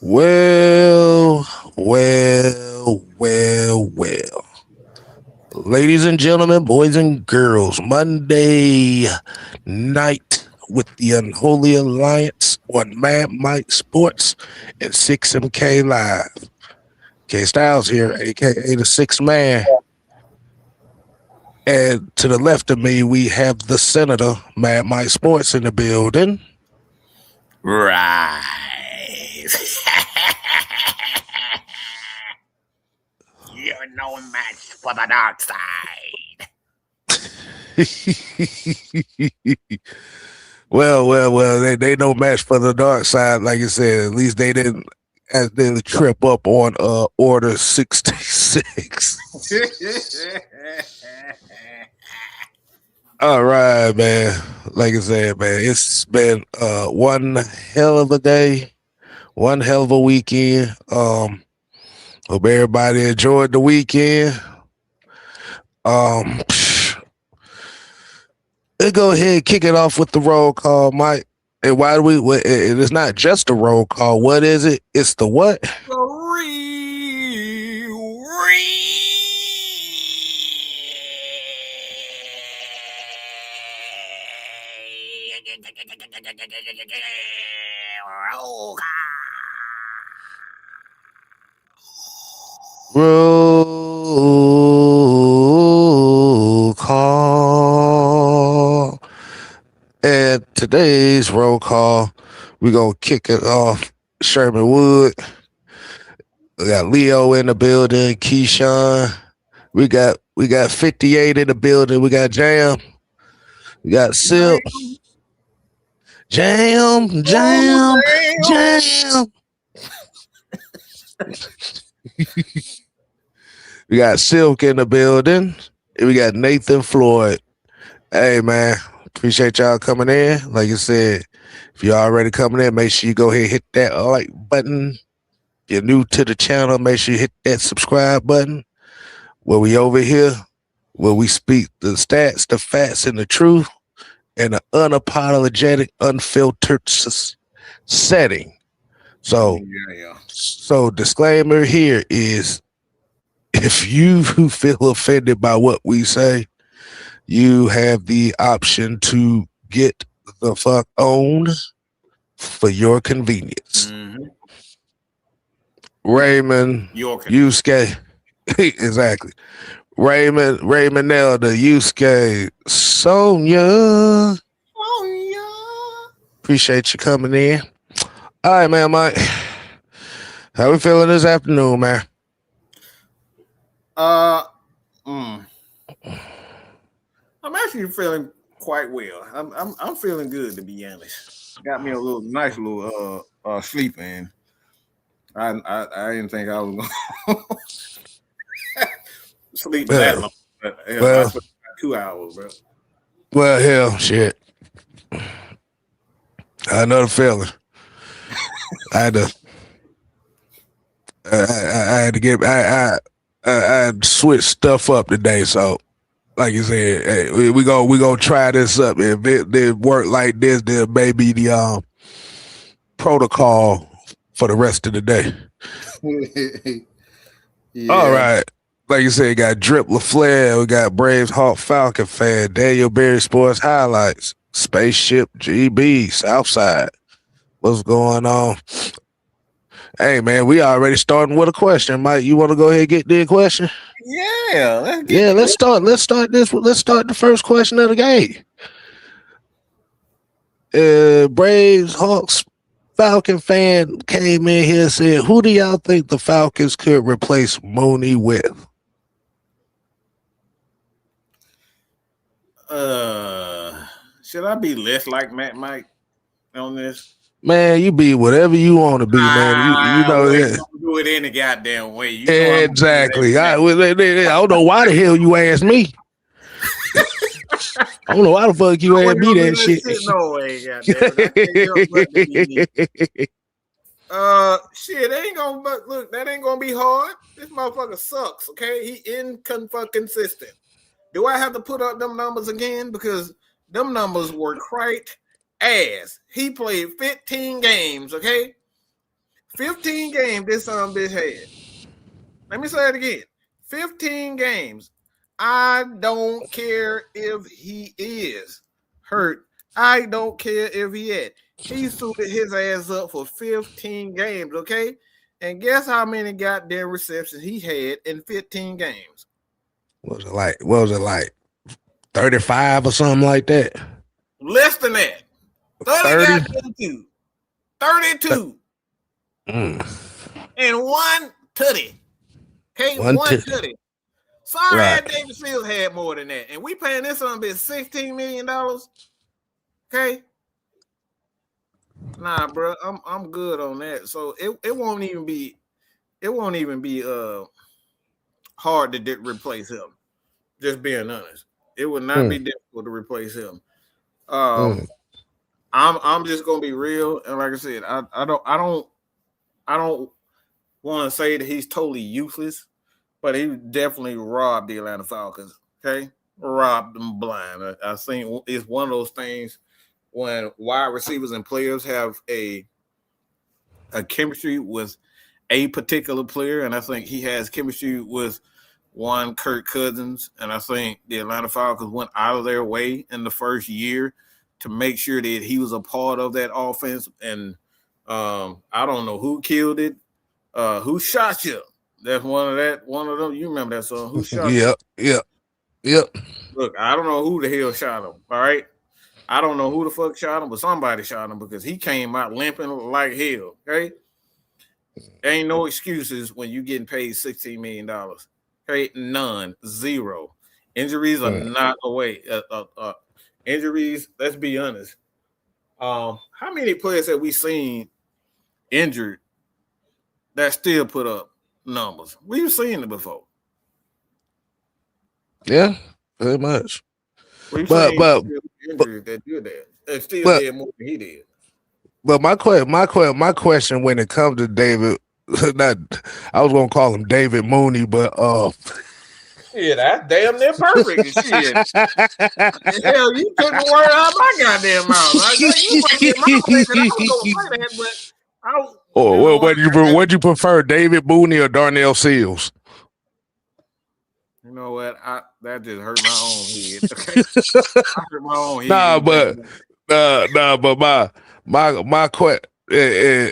Well, well. Ladies and gentlemen, boys and girls, Monday night with the Unholy Alliance on Mad Mike Sports and 6MK Live. K Styles here, aka the Sixth Man. And to the left of me, we have the Senator, Mad Mike Sports, in the building. Right. You're no match for the dark side. well. They no match for the dark side, like you said. At least they didn't trip up on Order 66. All right, man. Like I said, man, it's been one hell of a day, one hell of a weekend. Hope everybody enjoyed the weekend. Let's go ahead and kick it off with the roll call, Mike. And why do we? It's not just a roll call. What is it? It's the what? Roll call. And today's roll call, we're going to kick it off. Sherman Wood. We got Leo in the building. Keyshawn. We got 58 in the building. We got Jam. We got Silk. Jam. We got Silk in the building. And we got Nathan Floyd. Hey, man. Appreciate y'all coming in. Like I said, if you're already coming in, make sure you go ahead and hit that like button. If you're new to the channel, make sure you hit that subscribe button. Where we over here, where we speak the stats, the facts, and the truth in an unapologetic, unfiltered setting. So, So disclaimer here is, if you feel offended by what we say, you have the option to get the fuck on for your convenience. Mm-hmm. Raymond, Yusuke, exactly. Raymond Elder, Yusuke, Sonia. Appreciate you coming in. All right, man, Mike. How we feeling this afternoon, man? I'm actually feeling quite well. I'm feeling good, to be honest. Got me a nice little sleep in. I didn't think I was gonna sleep that long. But I slept 2 hours, bro. Well, hell, shit. I know the feeling. I had to switch stuff up today, so like you said, hey, we gonna try this up. If it work like this, then maybe the protocol for the rest of the day. Yeah. All right. Like you said, got Drip LaFleur, we got Braves Hawk Falcon fan, Daniel Berry Sports Highlights, Spaceship GB, Southside. What's going on? Hey man, we already starting with a question. Mike, you want to go ahead and get the question? Yeah. Let's start the first question of the game. Braves Hawks Falcon fan came in here and said, who do y'all think the Falcons could replace Mooney with? Should I be less like Matt Mike on this? Man, you be whatever you want to be, man. You know that. Do it any goddamn way. You know exactly. I don't know why the hell you asked me. I don't know why the fuck you asked me that shit. No way, shit, that ain't gonna be hard. This motherfucker sucks, okay? He inconsistent. Do I have to put up them numbers again? Because them numbers were quite ass. He played 15 games, okay? 15 games this son bitch had. Let me say it again. 15 games. I don't care if he is hurt. I don't care if he had. He suited his ass up for 15 games, okay? And guess how many goddamn receptions he had in 15 games? What was it like? 35 or something like that? Less than that. 30 32. 32. And one tutty. Okay, one tutty. Sorry, right. David Fields had more than that. And we paying this on bit $16 million. Okay. Nah, bro, I'm good on that. So it won't even be hard to replace him. Just being honest. It would not be difficult to replace him. I'm just gonna be real, and like I said, I don't want to say that he's totally useless, but he definitely robbed the Atlanta Falcons. Okay, robbed them blind. I think it's one of those things when wide receivers and players have a chemistry with a particular player, and I think he has chemistry with one Kirk Cousins, and I think the Atlanta Falcons went out of their way in the first year to make sure that he was a part of that offense. And I don't know who killed it, who shot you. That's one of them. You remember that song? Who shot you? Yep. Look, I don't know who the hell shot him. All right. I don't know who the fuck shot him, but somebody shot him because he came out limping like hell. Okay. Ain't no excuses when you getting paid $16 million. Okay, none, zero. Injuries are not away. Injuries, let's be honest. How many players have we seen injured that still put up numbers? We've seen it before. Yeah, very much. We've seen injuries that did that. And still did more than he did. But my question when it comes to David, I was gonna call him David Mooney, but yeah, that's damn near perfect. Shit. Hell, you took the word out of my goddamn mouth. You might get my thinking I was gonna say that, but what'd you prefer, David Mooney or Darnell Seals? You know what? That just hurt my own head. Okay? I hurt my own head. but my question.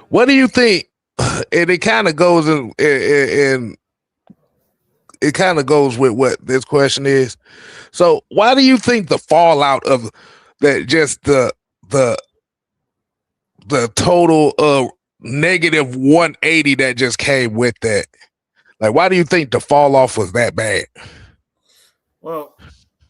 What do you think? And it kind of goes in it kind of goes with what this question is. So why do you think the fallout of that, just the total negative 180 that just came with that? Like, why do you think the fall off was that bad? Well,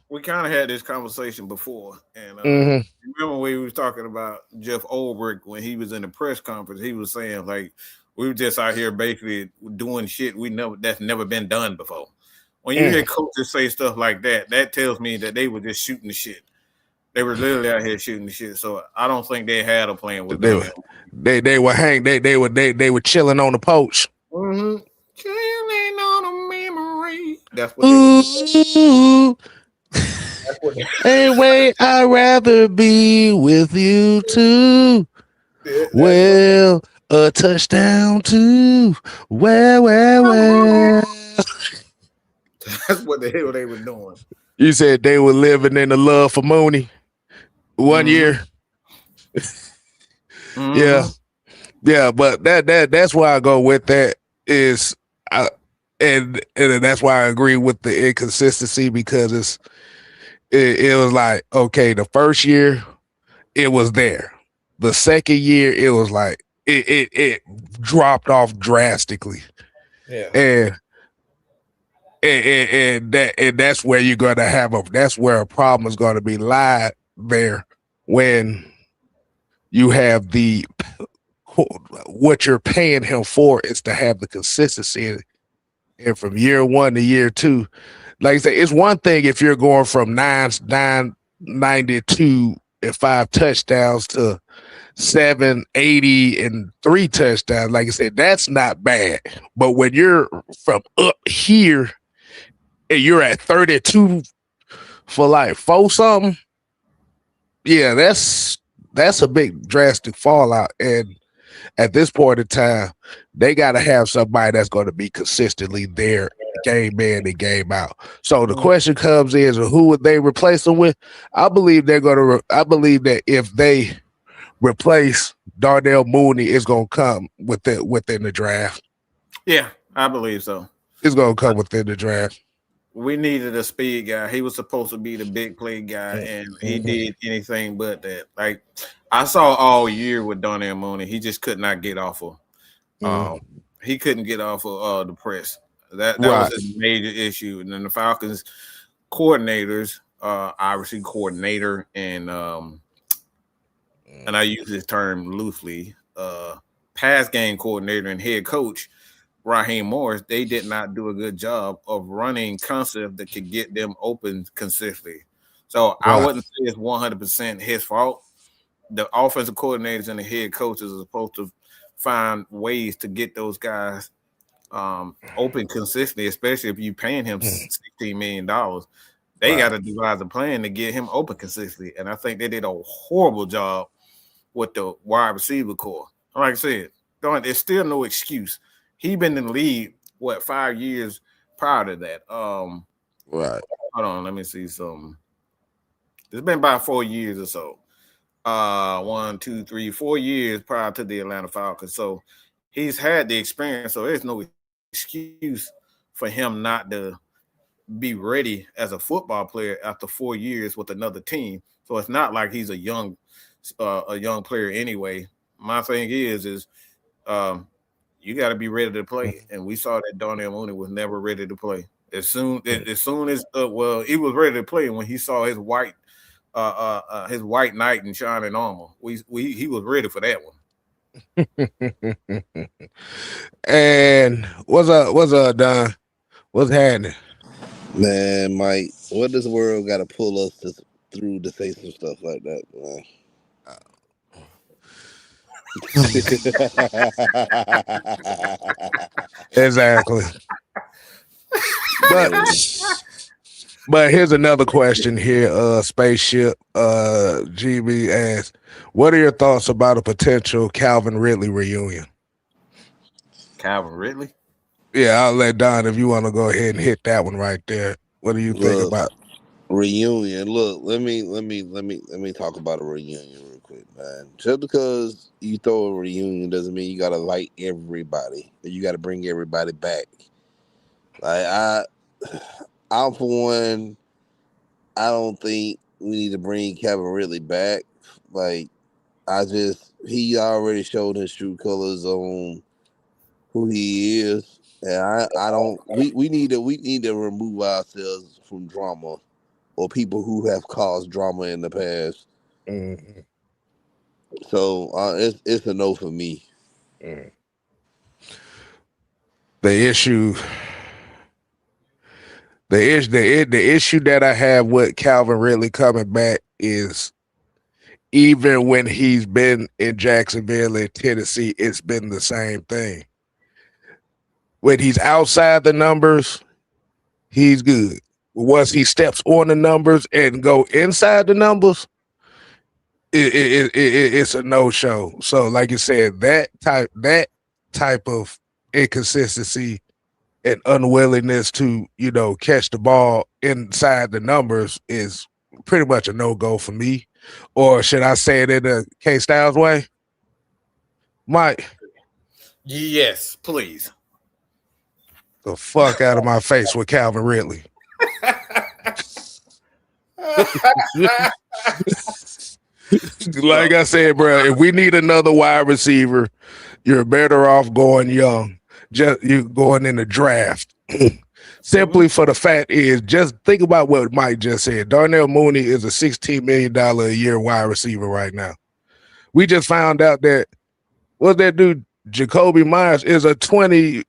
we kind of had this conversation before, and remember we were talking about Jeff Ulbrich when he was in the press conference. He was saying like we were just out here basically doing shit that's never been done before. When you hear coaches say stuff like that, that tells me that they were just shooting the shit. They were literally out here shooting the shit. So I don't think they had a plan with them. They were they were chilling on the poach. Mm-hmm. Chilling on a memory. That's what they were. Anyway, I'd rather be with you too. Well, a touchdown too. Well. That's what the hell they were doing. You said they were living in the love for Mooney 1 year. Yeah, but that's why I go with that is and that's why I agree with the inconsistency, because it was like, okay, the first year it was there. The second year it was like it dropped off drastically. Yeah. And that's where you're gonna have that's where a problem is gonna be lied there when you have what you're paying him for is to have the consistency. And from year 1 to year 2, like I say, it's one thing if you're going from 992 and 5 touchdowns to 780 and 3 touchdowns. Like I said, that's not bad. But when you're from up here and you're at 32 for like 4 something, yeah, that's a big drastic fallout. And at this point in time, they got to have somebody that's going to be consistently there, game in and game out. So the question comes is, who would they replace them with? I believe they're going to. I believe that if they replace Darnell Mooney, it's going to come within the draft. Yeah, I believe so. It's going to come within the draft. We needed a speed guy. He was supposed to be the big play guy, and he did anything but that. Like I saw all year with Darnell Mooney, he just could not get off of. He couldn't get off of the press. That was his major issue. And then the Falcons coordinators, obviously coordinator, and I use this term loosely, pass game coordinator and head coach Raheem Morris, they did not do a good job of running concepts that could get them open consistently. So I wouldn't say it's 100% his fault. The offensive coordinators and the head coaches are supposed to find ways to get those guys open consistently, especially if you're paying him $16 million. They got to devise a plan to get him open consistently. And I think they did a horrible job with the wide receiver core. Like I said, there's still no excuse. He been in the league, 5 years prior to that. Right. Hold on, let me see something. It's been about 4 years or so. 1, 2, 3, 4 years prior to the Atlanta Falcons. So he's had the experience. So there's no excuse for him not to be ready as a football player after 4 years with another team. So it's not like he's a young player anyway. My thing is you got to be ready to play, and we saw that Darnell Mooney was never ready to play. As soon as he was ready to play when he saw his white knight in shining armor. He was ready for that one. And what's up, Don? What's happening? Man, Mike, what does the world got to pull us through to say some stuff like that, man? Exactly. But here's another question here. Spaceship GB asks, what are your thoughts about a potential Calvin Ridley reunion? Calvin Ridley? Yeah, I'll let Don, if you want to go ahead and hit that one right there. What do you think about reunion? Look, let me talk about a reunion real quick, man. Just because you throw a reunion doesn't mean you gotta like everybody. You gotta bring everybody back. Like I'm for one, I don't think we need to bring Calvin Ridley back. Like he already showed his true colors on who he is. And I don't we need to remove ourselves from drama or people who have caused drama in the past. Mm-hmm. So it's a no for me. The issue that I have with Calvin Ridley coming back is even when he's been in Jacksonville and Tennessee, it's been the same thing. When he's outside the numbers, he's good. Once he steps on the numbers and go inside the numbers, it's a no-show. So, like you said, that type of inconsistency and unwillingness to, catch the ball inside the numbers is pretty much a no-go for me. Or should I say it in the K Styles way? Mike? Yes, please. The fuck out of my face with Calvin Ridley. Like I said, bro, if we need another wide receiver, you're better off going young. Just you going in the draft. Simply for the fact is, just think about what Mike just said. Darnell Mooney is a $16 million a year wide receiver right now. We just found out that what's that dude? Jacoby Myers is a $20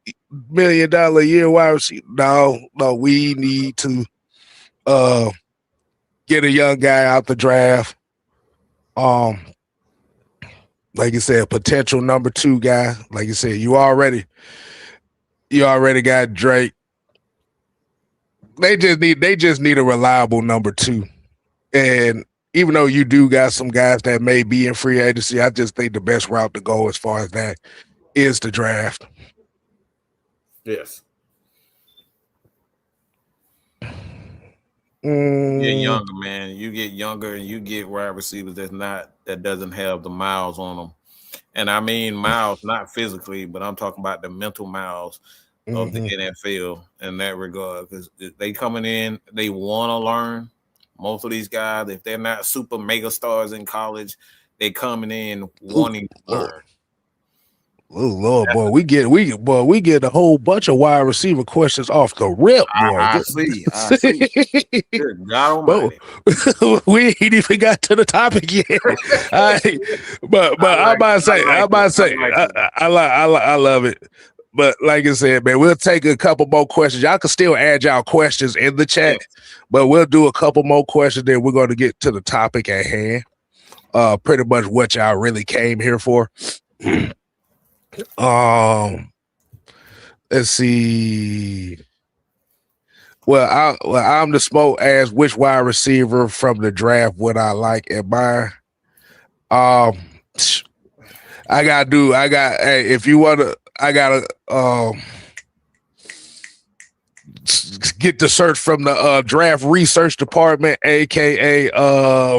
million a year wide receiver. No, we need to get a young guy out the draft. Like you said, potential number 2 guy. Like you said, you already got Drake. They just need a reliable number 2. And even though you do got some guys that may be in free agency, I just think the best route to go as far as that is the draft. Yes. You get younger, man. You get younger, and you get wide receivers that doesn't have the miles on them. And I mean miles, not physically, but I'm talking about the mental miles of the NFL in that regard. Because they coming in, they want to learn. Most of these guys, if they're not super mega stars in college, they coming in wanting to learn. Oh Lord, boy, we get a whole bunch of wide receiver questions off the rip, boy. I see. Good God Almighty. We ain't even got to the topic yet. But I'm about to say, I love it. But like I said, man, we'll take a couple more questions. Y'all can still add y'all questions in the chat, but we'll do a couple more questions. Then we're going to get to the topic at hand. Pretty much what y'all really came here for. Let's see. I'm the smoke asked which wide receiver from the draft would I like admire. If you want to, I gotta get the search from the draft research department, aka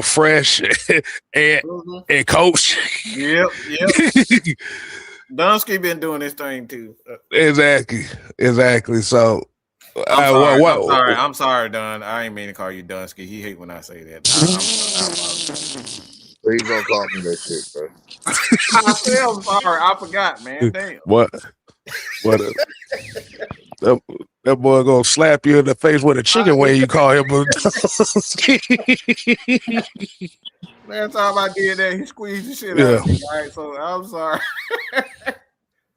Fresh and Coach. Yep. Dunsky been doing this thing too. Exactly. So, I'm sorry, Don. I ain't mean to call you Dunsky. He hate when I say that. Please don't call me that shit, bro. I said I'm sorry. I forgot, man. Damn. What? That boy gonna slap you in the face with a chicken when you call him. Last time I did that, he squeezed the shit out of me. Right? So I'm sorry.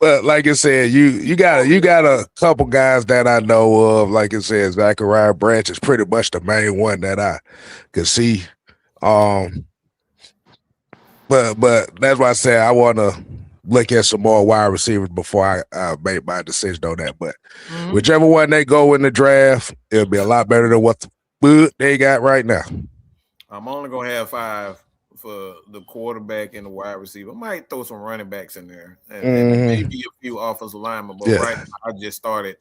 But like I said, you got a couple guys that I know of. Like I said, Zachariah Branch is pretty much the main one that I could see. But that's why I said I want to look at some more wide receivers before I make my decision on that. But whichever one they go in the draft, it'll be a lot better than what they got right now. I'm only gonna have 5 for the quarterback and the wide receiver. I might throw some running backs in there and maybe a few offensive linemen. But right now, I just started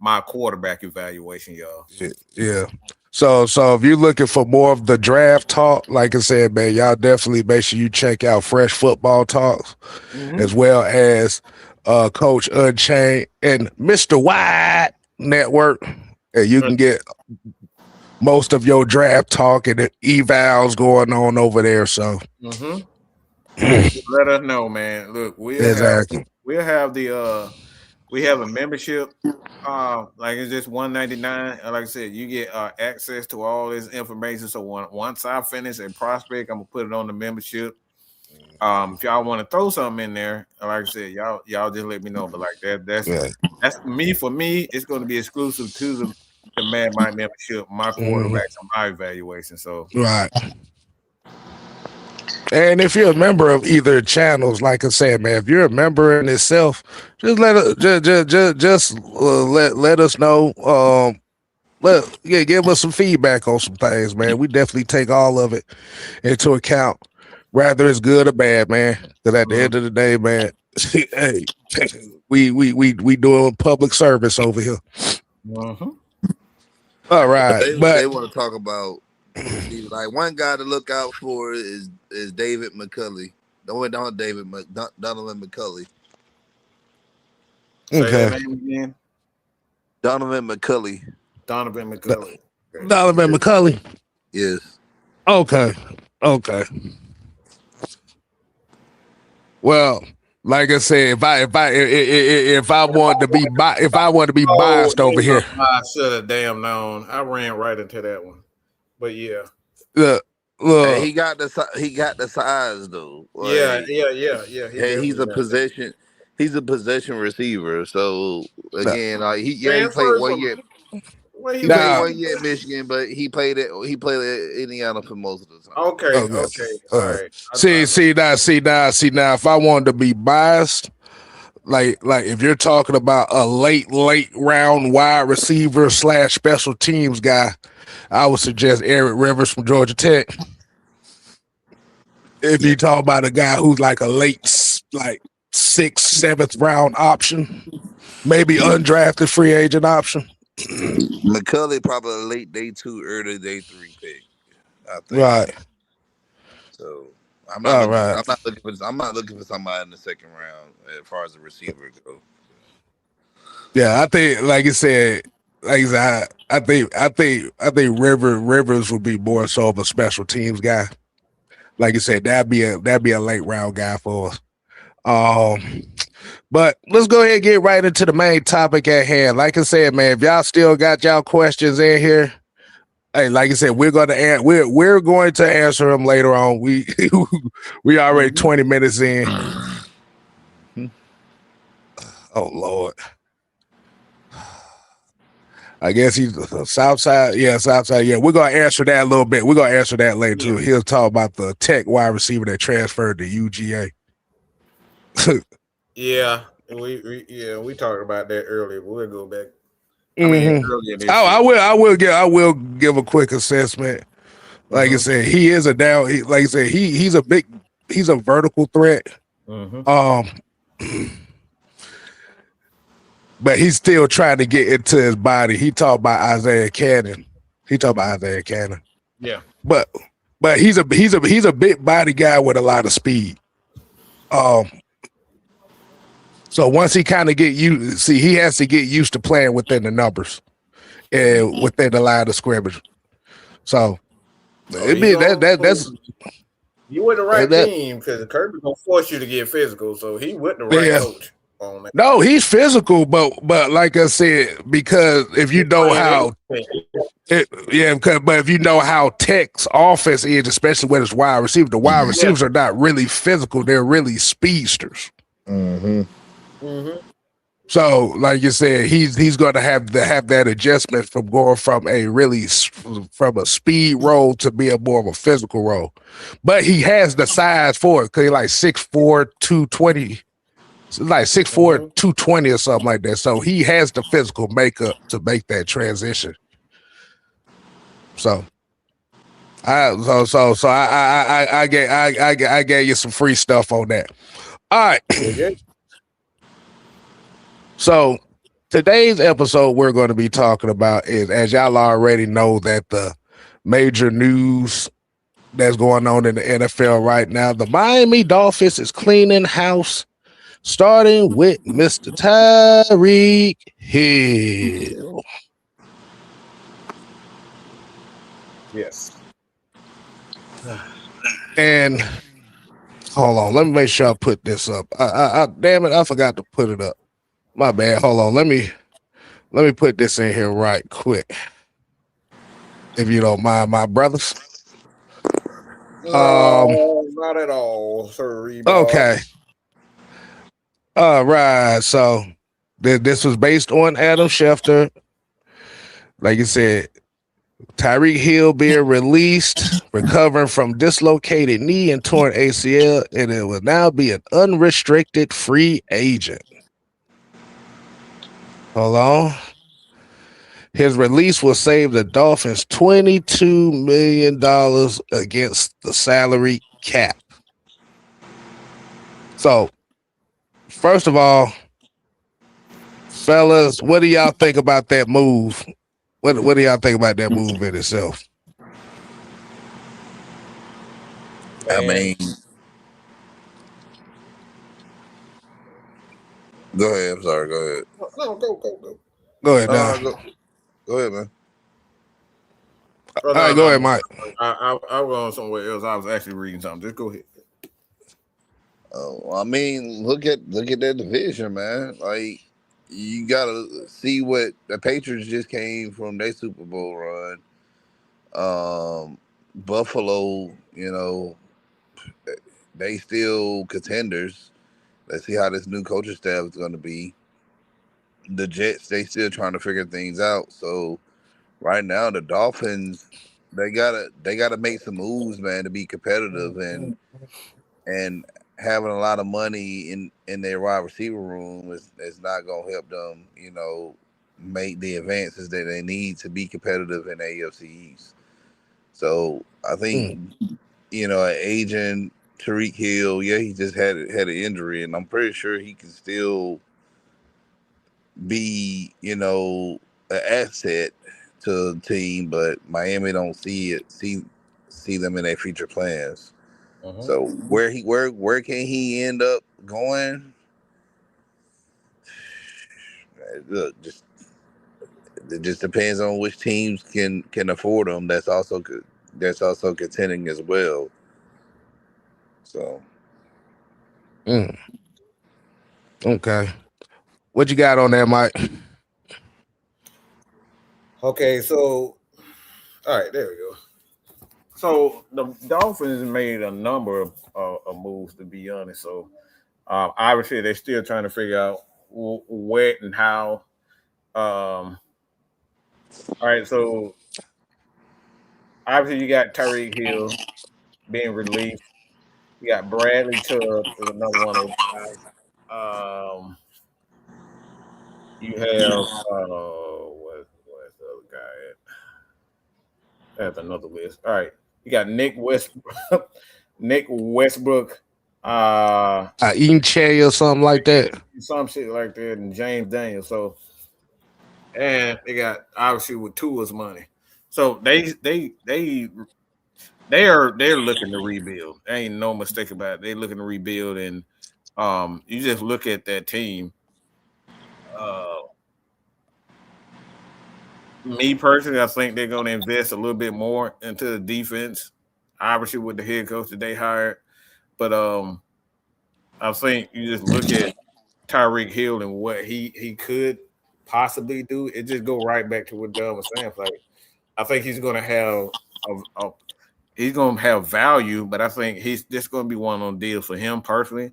my quarterback evaluation, y'all. Yeah. So if you're looking for more of the draft talk, like I said, man, y'all definitely make sure you check out Fresh Football Talks, as well as Coach Unchained and Mr. Wide Network. And you can get most of your draft talk and the evals going on over there. So let us know, man. Look, we have a membership. Like it's just $199. And like I said, you get access to all this information. So once I finish a prospect, I'm gonna put it on the membership. If y'all want to throw something in there, like I said, y'all just let me know. But like that's me. For me, it's going to be exclusive to the Mad Mike membership, my quarterbacks, and my evaluation. So right. And if you're a member of either channels, like I said, man, if you're a member in itself, just let us know. Give us some feedback on some things, man. We definitely take all of it into account, whether it's good or bad, man. Because at the end of the day, man, hey, we doing public service over here. All right, they want to talk about. Like one guy to look out for is David McCulley. Donovan McCulley. Okay. Say that name again. Donovan McCulley. Donovan McCulley. Okay. Donovan McCulley. Yes. Okay. Well, like I said, if I want to be biased over here, I should have damn known. I ran right into that one. But yeah, look, hey, he got the size though. Like, yeah. He's a possession receiver. So again, like he played 1 year. He played 1 year at Michigan, but he played at Indiana for most of the time. Okay. All right. See now. If I wanted to be biased, like if you're talking about a late round wide receiver / special teams guy, I would suggest Eric Rivers from Georgia Tech. If you talk about a guy who's like a late, like 6th, 7th round option, maybe undrafted free agent option. McCulley probably a late day 2, early day 3 pick, I think. Right. So All right. I'm not looking for somebody in the second round as far as the receiver go. Yeah, I think, like I said, I think Rivers would be more so of a special teams guy. Like you said, that'd be a late round guy for us. Um, but let's go ahead and get right into the main topic at hand. Like I said, man, if y'all still got y'all questions in here, hey, like I said, we're going to answer them later on. We already 20 minutes in. Oh Lord. I guess he's South Side. Yeah, South Side. Yeah, we're gonna answer that a little bit. We're gonna answer that later too. He'll talk about the Tech wide receiver that transferred to UGA. Yeah, we talked about that earlier. But we'll go back. Earlier this year. I will give a quick assessment. Like I said, he is a down. Like I said, he's a vertical threat. But he's still trying to get into his body. He talked about Isaiah Cannon. Yeah. But he's a big body guy with a lot of speed. So once he kind of he has to get used to playing within the numbers and within the line of scrimmage. So that's you with the right team because Kirby's gonna force you to get physical. So he with the right coach. No, he's physical, but like I said, because if you know how, but if you know how Tech's offense is, especially when it's wide receiver, the wide receivers are not really physical; they're really speedsters. So, like you said, he's going to have that adjustment from going from a speed role to be a more of a physical role. But he has the size for it because he's like 6'4", 220. It's like 6'4", 220 or something like that. So he has the physical makeup to make that transition. So I gave you some free stuff on that. All right. So today's episode we're going to be talking about is, as y'all already know, that the major news that's going on in the NFL right now, the Miami Dolphins is cleaning house, starting with Mr. Tyreek Hill. Yes. And hold on, let me make sure I put this up. Damn it, I forgot to put it up. My bad. Hold on, let me put this in here right quick, if you don't mind, my brothers. No, not at all, sir. Okay. All right. So this was based on Adam Schefter. Like you said, Tyreek Hill being released, recovering from dislocated knee and torn ACL, and it will now be an unrestricted free agent. Hold on. His release will save the Dolphins $22 million against the salary cap. So, first of all, fellas, what do y'all think about that move? What do y'all think about that move in itself? I mean, go ahead. I'm sorry. Go ahead. No, go. Go ahead, Don. Go ahead, man. All right, go ahead, Mike. I was on somewhere else. I was actually reading something. Just go ahead. I mean, look at that division, man. Like, you gotta see what the Patriots just came from their Super Bowl run. Buffalo, they still contenders. Let's see how this new coaching staff is going to be. The Jets, they still trying to figure things out. So right now, the Dolphins, they gotta make some moves, man, to be competitive, and having a lot of money in their wide receiver room is not going to help them, make the advances that they need to be competitive in the AFC East. So I think, an agent Tyreek Hill, yeah, he just had an injury, and I'm pretty sure he can still be, an asset to the team. But Miami don't see them in their future plans. So where can he end up going? Look, it just depends on which teams can afford him. That's also good. That's also contending as well. So Mm, okay. What you got on there, Mike? Okay, so all right, there we go. So the Dolphins made a number of moves, to be honest. So obviously they're still trying to figure out what and how. All right, so obviously you got Tyreek Hill being released. You got Bradley Chubb is another one of those guys. You have what's the other guy at? That's another list. All right, you got Nick Westbrook, Nick Westbrook, uh, Eating cherry or something like that. some shit like that, and James Daniels. So, and they got obviously with Tua's money. So they're looking to rebuild. There ain't no mistake about it. They're looking to rebuild, and you just look at that team. Uh, Me personally, I think they're going to invest a little bit more into the defense. Obviously, with the head coach that they hired, but I think you just look at Tyreek Hill and what he could possibly do. It just go right back to what Doug was saying. Like I think he's going to have a he's going to have value, but I think he's just going to be one on deals for him personally.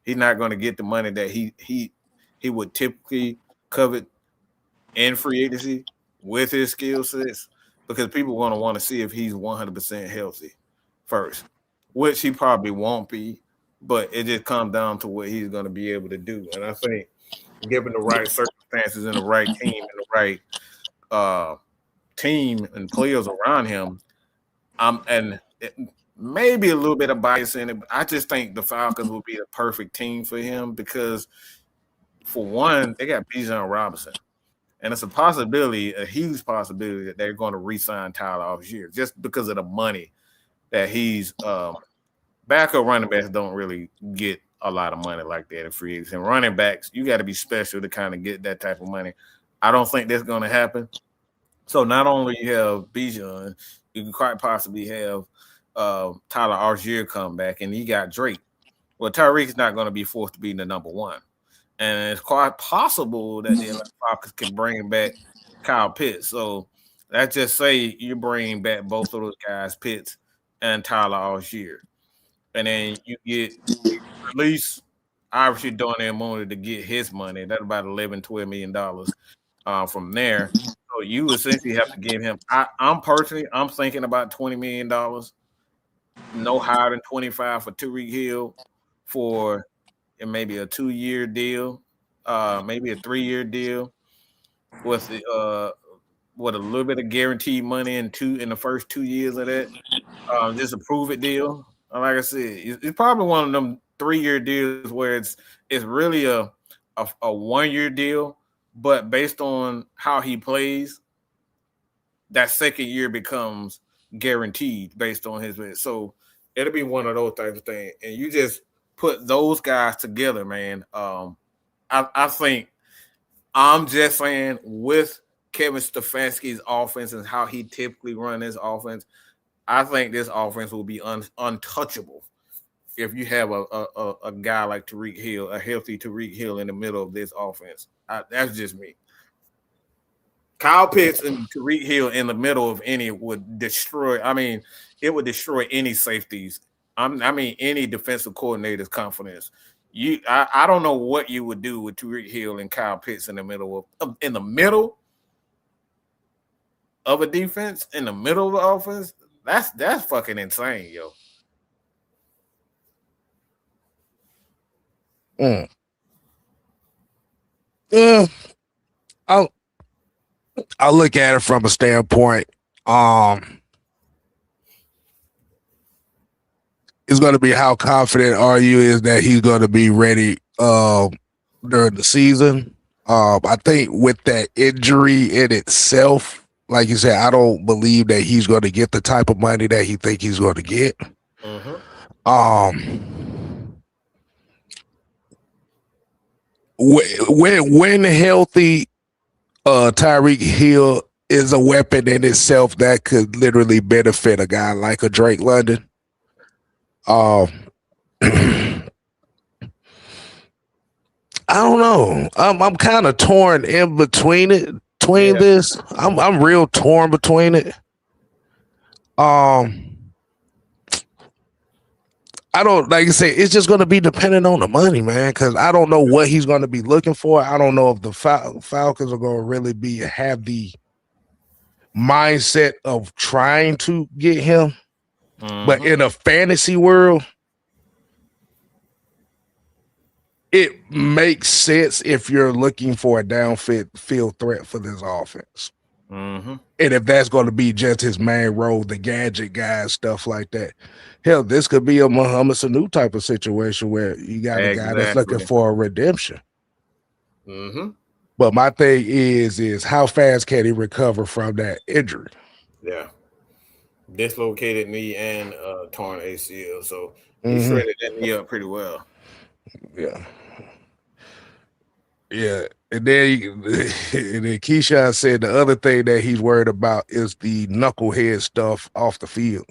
He's not going to get the money that he would typically covet in free agency with his skill sets because people are going to want to see if he's 100% healthy first, which he probably won't be, but it just comes down to what he's going to be able to do. And I think given the right circumstances and the right team and the right team and players around him, and maybe a little bit of bias in it, but I just think the Falcons will be the perfect team for him because, for one, they got Bijan Robinson. And it's a possibility, a huge possibility, that they're going to re-sign Tyler Algier just because of the money that he's backup running backs don't really get a lot of money like that in free agency. And running backs, you got to be special to kind of get that type of money. I don't think that's going to happen. So not only you have Bijan, you can quite possibly have Tyler Algier come back, and you got Drake. Well, Tyreek's not going to be forced to be the number one. And it's quite possible that the Atlanta Falcons can bring back Kyle Pitts. So let's just say you bring back both of those guys, Pitts and Tyler Algier. And then you get release, obviously doing their money to get his money. That's about $11-12 million from there. So you essentially have to give him. I'm thinking about $20 million, no higher than 25 for Tyreek Hill for maybe a 2-year deal, maybe a 3-year deal with with a little bit of guaranteed money in the first 2 years of that. Just a prove it deal. Like I said, it's probably one of them 3-year deals where it's really a 1-year deal, but based on how he plays, that second year becomes guaranteed based on his. So it'll be one of those types of things, and you just put those guys together, man. I think I'm just saying with Kevin Stefanski's offense and how he typically run his offense, I think this offense will be untouchable if you have a guy like Tyreek Hill, a healthy Tyreek Hill in the middle of this offense. That's just me. Kyle Pitts and Tyreek Hill in the middle of any would destroy. I mean, it would destroy any safeties. Any defensive coordinator's confidence. I don't know what you would do with Tyreek Hill and Kyle Pitts in the middle of a defense, in the middle of the offense. That's fucking insane, yo. Mm. Yeah, I'll look at it from a standpoint. Um, is going to be how confident are you is that he's going to be ready during the season. I think with that injury in itself, like you said, I don't believe that he's going to get the type of money that he think he's going to get. When healthy, Tyreek Hill is a weapon in itself that could literally benefit a guy like a Drake London. I don't know. I'm kind of torn in between this. I'm real torn between it. I don't, like I said, it's just going to be dependent on the money, man, because I don't know what he's going to be looking for. I don't know if the Falcons are going to really have the mindset of trying to get him. But in a fantasy world, it makes sense if you're looking for a downfield threat for this offense. And if that's going to be just his main role, the gadget guy, stuff like that. Hell, this could be a Mohamed Sanu type of situation where you got a guy that's looking for a redemption. But my thing is how fast can he recover from that injury? Yeah. Dislocated knee and torn ACL. So he shredded that knee up pretty well. Yeah. And then Keyshawn said the other thing that he's worried about is the knucklehead stuff off the field.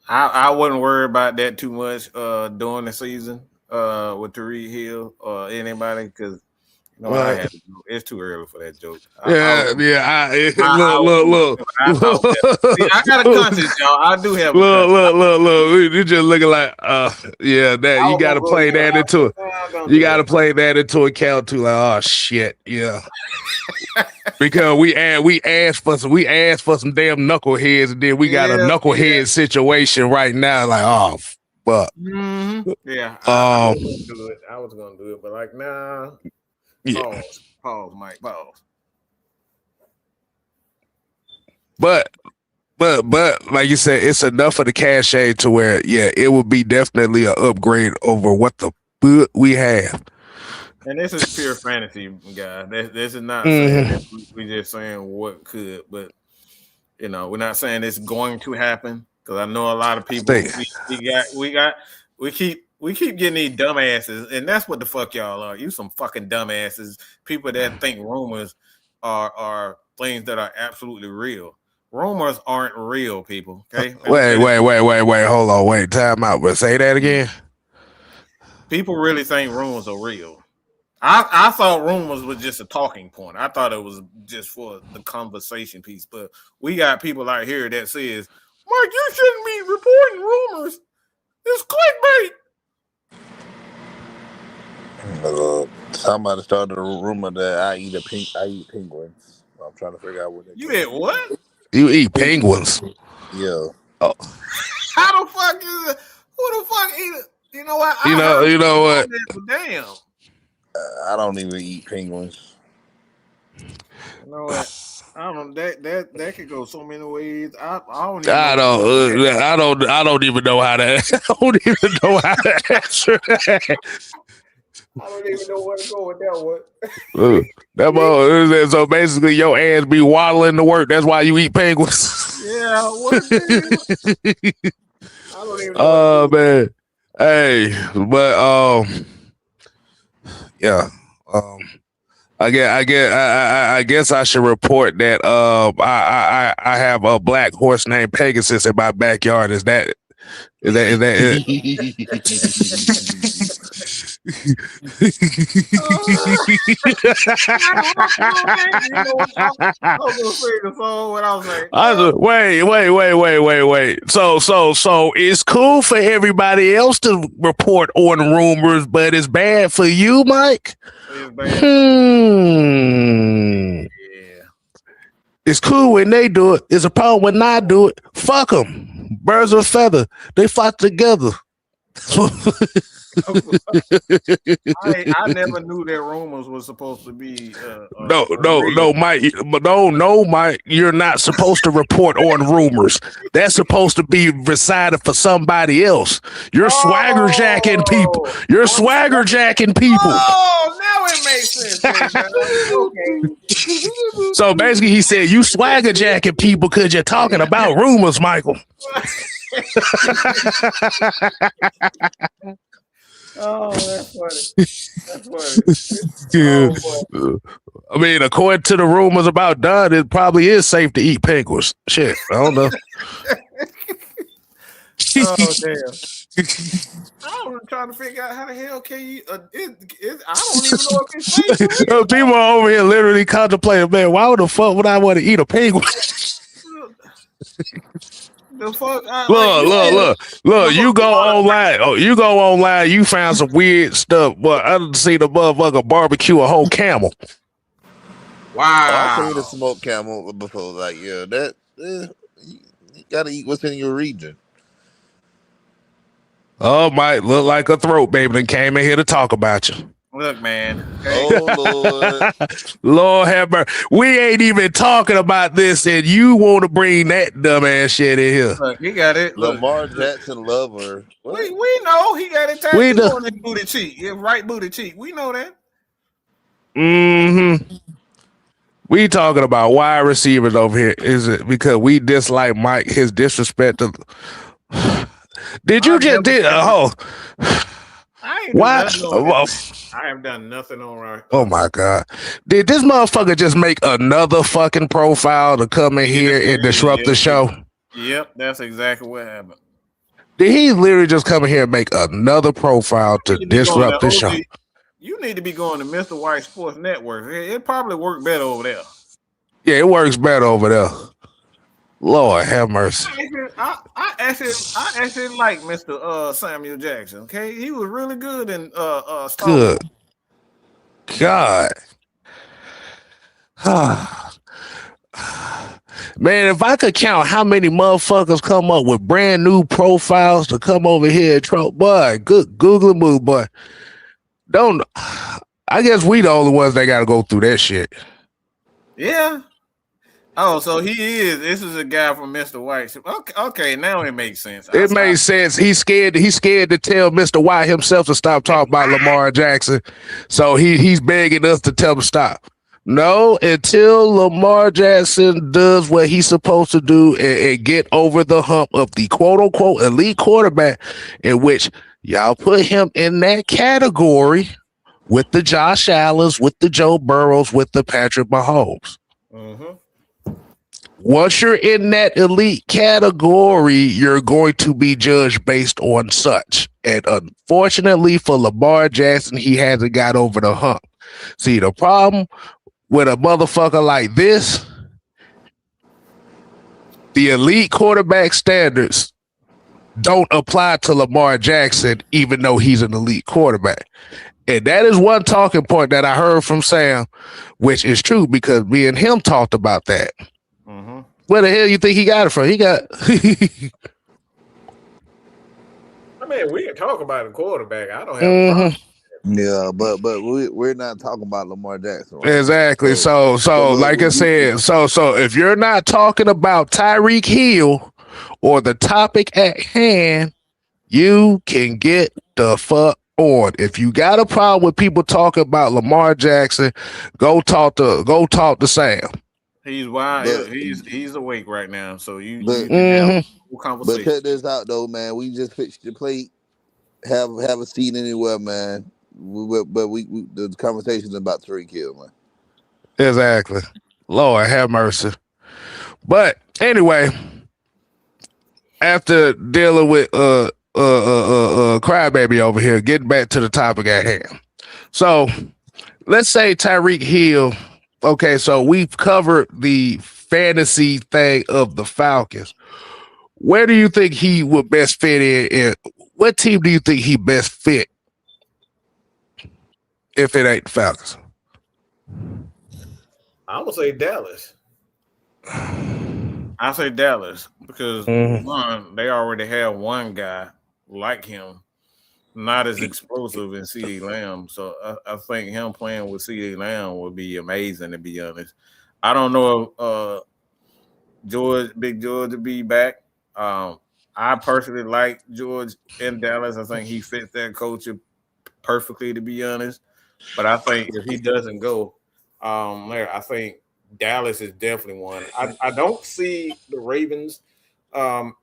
I wouldn't worry about that too much during the season with TYREEK Hill or anybody because I had to do. It's too early for that joke. Look. See, I got a conscience, y'all. I do have. Look. You just looking like, that you got to play that into it. You got to play that into account too. Like, oh shit, yeah. Because we asked for some damn knuckleheads, and then we got a knucklehead situation right now. Like, oh fuck. Yeah, I was gonna do it, but like, nah. Yeah. Pause, Mike. Pause. But like you said, it's enough of the cachet to where, it would be definitely an upgrade over what the fuck we have. And this is pure fantasy, guys. This is not saying that we're just saying what could, but we're not saying it's going to happen because I know a lot of people. We keep getting these dumbasses, and that's what the fuck y'all are. You some fucking dumbasses. People that think rumors are things that are absolutely real. Rumors aren't real, people. Okay. Wait. Hold on. Wait. Time out. But say that again. People really think rumors are real. I thought rumors was just a talking point. I thought it was just for the conversation piece. But we got people out here that says, Mark, you shouldn't be reporting rumors. It's clickbait. Somebody started a rumor that I eat penguins. I'm trying to figure out what they. You ate what? You eat penguins? Yeah. Oh. How the fuck is it? Who the fuck eat it? You know what? You know what? Damn. I don't even eat penguins. You know what? I don't. That could go so many ways. I don't even know how to. I don't even know how to answer that. I don't even know where to go with that one. So basically, your ass be waddling to work. That's why you eat penguins. Yeah. What the hell? I don't even know. Oh man. Hey, but yeah. I guess I should report that I have a black horse named Pegasus in my backyard. Is that it? Wait. So it's cool for everybody else to report on rumors, but it's bad for you, Mike. It's cool when they do it. It's a problem when I do it. Fuck them. Birds of a feather. They fight together. I never knew that rumors was supposed to be no, Mike. No, Mike. You're not supposed to report on rumors. That's supposed to be resided for somebody else. You're swagger jacking people. You're swagger jacking people. Oh, now it makes sense. Okay. So basically, he said you swagger jacking people because you're talking about rumors, Michael. Oh, that's funny. Dude. Oh, I mean, according to the rumors about Dunn, it probably is safe to eat penguins. Shit, I don't know. Oh damn! I was trying to figure out how the hell can you. I don't even know if it's safe. People are over here literally contemplating, man, why the fuck would I want to eat a penguin? The fuck? Look. You go online. Oh, you go online. You find some weird stuff. But I didn't see the motherfucker barbecue a whole camel. Wow! I've seen a smoked camel before. Like, yeah, you gotta eat what's in your region. Oh, might look like a throat baby that came in here to talk about you. Look, man. Oh Lord, Lord have mercy. We ain't even talking about this, and you want to bring that dumbass shit in here. Look, he got it. Lamar Jackson lover. We know he got it tattooed on his booty cheek, his right booty cheek. We know that. Mm-hmm. We talking about wide receivers over here. Is it because we dislike Mike, his disrespect to? Did you just did? Why? I have done nothing on right. Oh my God! Did this motherfucker just make another fucking profile to come in here and disrupt the show? Yep, that's exactly what happened. Did he literally just come in here and make another profile to disrupt the show? You need to be going to Mr. White Sports Network. It probably worked better over there. Yeah, it works better over there. Lord have mercy. I actually like Mr. Samuel Jackson. Okay, he was really good in Star Wars. God. Man, if I could count how many motherfuckers come up with brand new profiles to come over here and troll, boy, good Google move, boy. I guess we the only ones that got to go through that shit. Yeah. Oh, so this is a guy from Mr. White. Okay, now it makes sense. It makes sense. He's scared to tell Mr. White himself to stop talking about Lamar Jackson. So he's begging us to tell him to stop. No, until Lamar Jackson does what he's supposed to do and get over the hump of the quote unquote elite quarterback, in which y'all put him in that category with the Josh Allens, with the Joe Burrows, with the Patrick Mahomes. Mm-hmm. Once you're in that elite category, you're going to be judged based on such. And unfortunately for Lamar Jackson, he hasn't got over the hump. See, the problem with a motherfucker like this, the elite quarterback standards don't apply to Lamar Jackson, even though he's an elite quarterback. And that is one talking point that I heard from Sam, which is true because me and him talked about that. Mm-hmm. Where the hell you think he got it from? He got. I mean, we can talk about a quarterback. I don't have. Mm-hmm. Yeah, but we're not talking about Lamar Jackson. Right? Exactly. So like I said, so if you're not talking about Tyreek Hill or the topic at hand, you can get the fuck on. If you got a problem with people talking about Lamar Jackson, go talk to Sam. He's wild. He's awake right now. So you have a conversation. But check this out though, man. We just fixed the plate. Have a seat anywhere, man. But the conversation is about TYREEK Hill, man. Exactly. Lord have mercy. But anyway, after dealing with crybaby over here, getting back to the topic at hand. So let's say Tyreek Hill. Okay, so we've covered the fantasy thing of the Falcons. Where do you think he would best fit in? What team do you think he best fit if it ain't the Falcons? I would say Dallas. I say Dallas because one, they already have one guy like him not as explosive in CD Lamb. So I think him playing with CD Lamb would be amazing, to be honest. I don't know if Big George to be back. I personally like George in Dallas. I think he fits that culture perfectly, to be honest. But I think if he doesn't go, I think Dallas is definitely one. I don't see the Ravens. Um,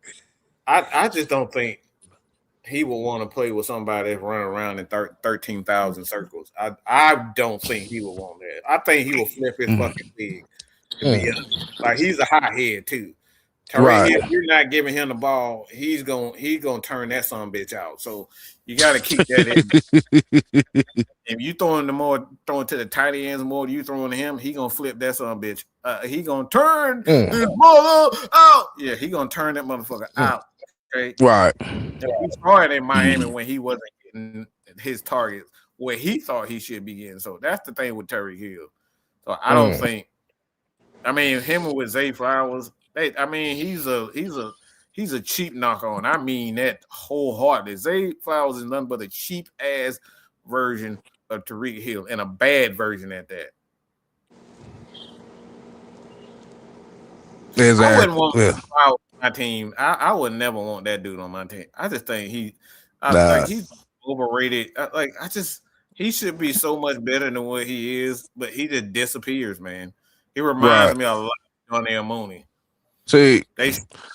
I just don't think he will want to play with somebody that's running around in 13,000 circles. I don't think he will want that. I think he will flip his fucking wig, to be honest. Like, he's a hot head too. Tyreek Right. Hill, if you're not giving him the ball, he's gonna turn that son bitch out. So you got to keep that in. If you throwing to the tight ends more, you throwing to him, he gonna flip that son bitch. He gonna turn his mother out. Yeah, he gonna turn that motherfucker out. Okay. Right. He started in Miami when he wasn't getting his targets where he thought he should be getting. So that's the thing with Tyreek Hill. So I don't think. I mean, him with Zay Flowers. He's a cheap knockoff. I mean that wholeheartedly. Zay Flowers is nothing but a cheap ass version of TYREEK Hill, and a bad version at that. Exactly. I wouldn't want Flowers on my team. I would never want that dude on my team. I just think he's overrated. He should be so much better than what he is, but he just disappears, man. He reminds me a lot of Darnell Mooney. See, they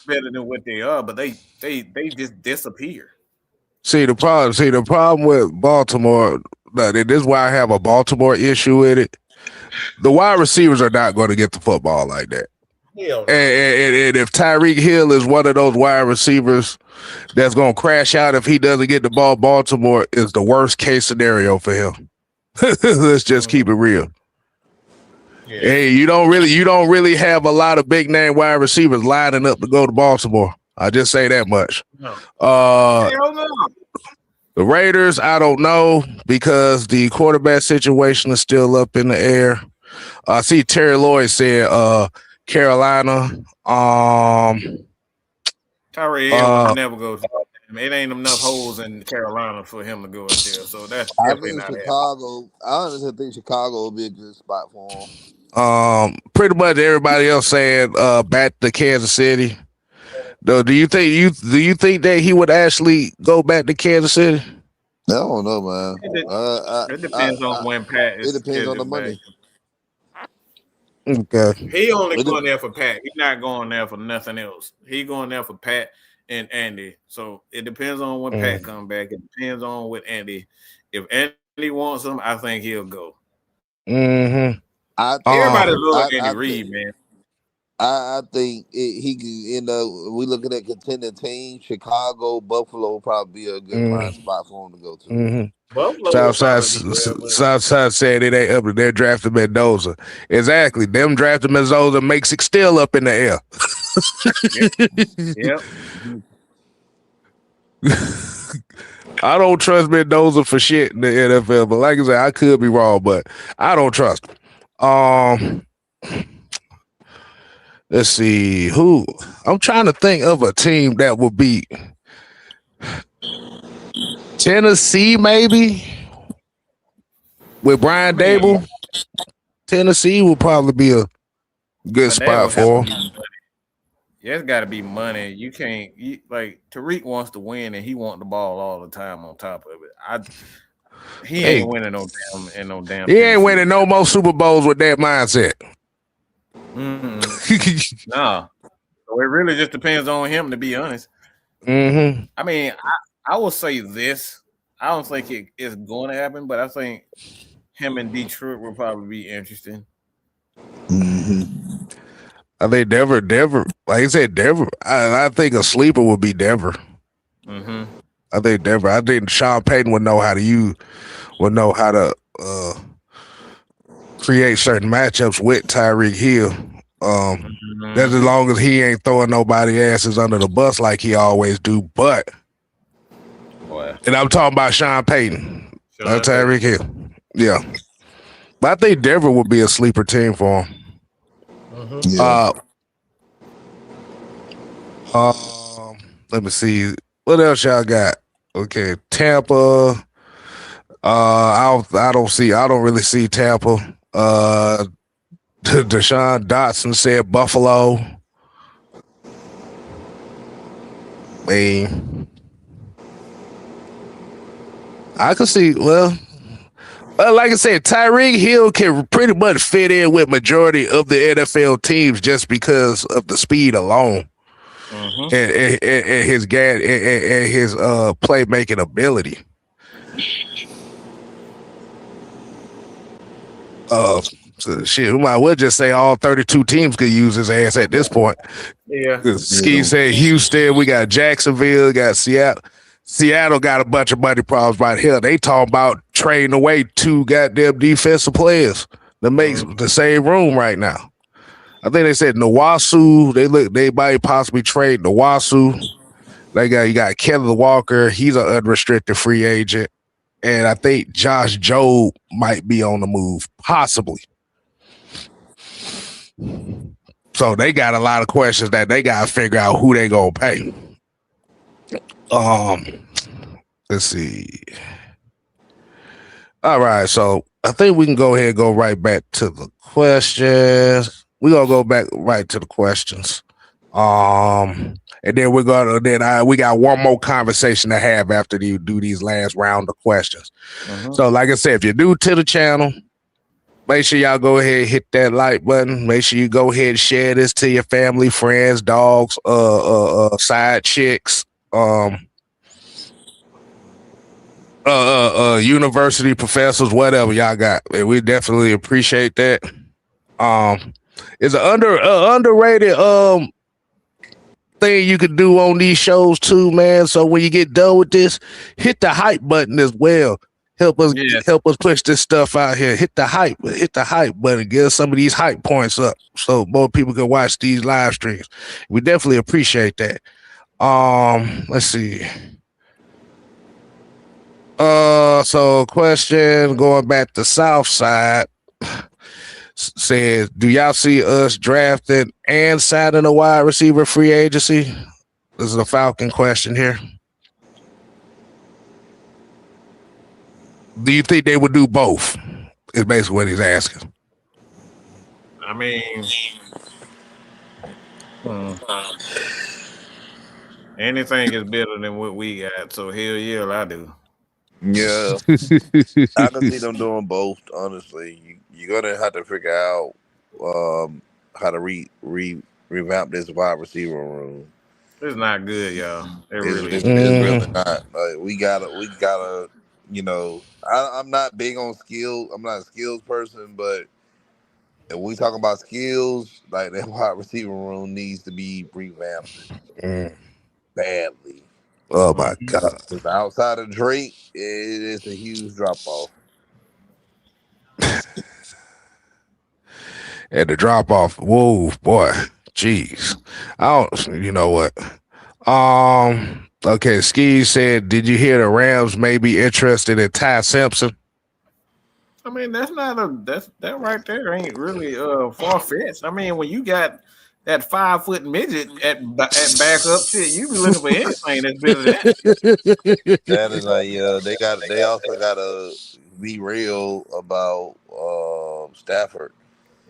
better than what they are, but they just disappear. See the problem with Baltimore. This is why I have a Baltimore issue with it. The wide receivers are not going to get the football like that. And if Tyreek Hill is one of those wide receivers that's going to crash out if he doesn't get the ball, Baltimore is the worst case scenario for him. Let's just keep it real. Yeah. Hey, you don't really have a lot of big name wide receivers lining up to go to Baltimore. I just say that much. No. The Raiders, I don't know, because the quarterback situation is still up in the air. I see Terry Lloyd said Carolina. Tyree will never go. It ain't enough holes in Carolina for him to go up there. So that's definitely not Chicago. I honestly think Chicago will be a good spot for him. Pretty much everybody else saying back to Kansas City. Do you think that he would actually go back to Kansas City? I don't know, man. It depends on when Pat is. It depends on the money. Okay. He only going there for Pat. He's not going there for nothing else. He going there for Pat and Andy. So it depends on when Pat come back. It depends on what Andy. If Andy wants him, I think he'll go. Mm-hmm. Everybody look at Andy Reid, man. I think he could end up. We looking at contending teams. Chicago, Buffalo will probably be a good prime spot for him to go to. Mm-hmm. Southside said it ain't up. They're drafting Mendoza. Exactly. Them drafting Mendoza makes it still up in the air. Yep. I don't trust Mendoza for shit in the NFL, but like I said, I could be wrong, but I don't trust him. Let's see who. I'm trying to think of a team that will beat Tennessee, maybe with Brian Dable. Tennessee will probably be a good spot for him. Yeah, it's got to be money. You can't like Tyreek wants to win and he wants the ball all the time. On top of it, he ain't winning no damn. He ain't winning no more Super Bowls with that mindset. No, so it really just depends on him, to be honest. Mm-hmm. I mean, I will say this. I don't think it is going to happen, but I think him and Detroit will probably be interesting. Mm-hmm. I think Denver. Like I said, Denver. I think a sleeper would be Denver. Mm-hmm. I think Denver. I think Sean Payton would know how to create certain matchups with Tyreek Hill. That's as long as he ain't throwing nobody asses under the bus like he always do. But, and I'm talking about Sean Payton, Tyreek Hill. Yeah, but I think Denver would be a sleeper team for him. Let me see what else y'all got. Okay, Tampa. I don't really see Tampa. Deshaun Dotson said Buffalo. I could see. Like I said, Tyreek Hill can pretty much fit in with majority of the NFL teams just because of the speed alone and his and his playmaking ability. So shit, we might well just say all 32 teams could use his ass at this point. Yeah. Ski said Houston, we got Jacksonville, got Seattle. Seattle got a bunch of money problems right here. They talking about trading away 2 goddamn defensive players that makes the same room right now. I think they said Nawasu. They might possibly trade Nawasu. You got Kevin Walker. He's an unrestricted free agent. And I think Josh Jobe might be on the move, possibly. So they got a lot of questions that they got to figure out who they gonna pay. Let's see. All right, so I think we can go ahead and go right back to the questions. We're gonna go back right to the questions. And then we got one more conversation to have after you do these last round of questions. So, like I said, if you're new to the channel, make sure y'all go ahead and hit that like button. Make sure you go ahead and share this to your family, friends, dogs, side chicks, university professors, whatever y'all got. And we definitely appreciate that. It's an underrated thing you can do on these shows too, man. So when you get done with this, hit the hype button as well. Help us push this stuff out here. Hit the hype button. Get some of these hype points up so more people can watch these live streams. We definitely appreciate that. Let's see. So question going back to Southside says, do y'all see us drafting and signing a wide receiver free agency? This is a Falcon question here. Do you think they would do both? Is basically what he's asking. I mean, anything is better than what we got. So hell yeah, I do. Yeah, I can see them doing both. Honestly, you're gonna have to figure out how to revamp this wide receiver room. It's not good, y'all. It's really not. Like, we gotta. You know, I'm not big on skill. I'm not a skills person, but if we talk about skills, like that wide receiver room needs to be revamped badly. Oh my God! Because outside of Drake, it is a huge drop off. And the drop off, whoa, boy, jeez. You know what? Okay, Ski said, did you hear the Rams may be interested in Ty Simpson? I mean, that right there ain't really far fetched. I mean, when you got that 5-foot midget at backup, shit, you be looking for anything that's better than that. That is like, they also gotta be real about Stafford.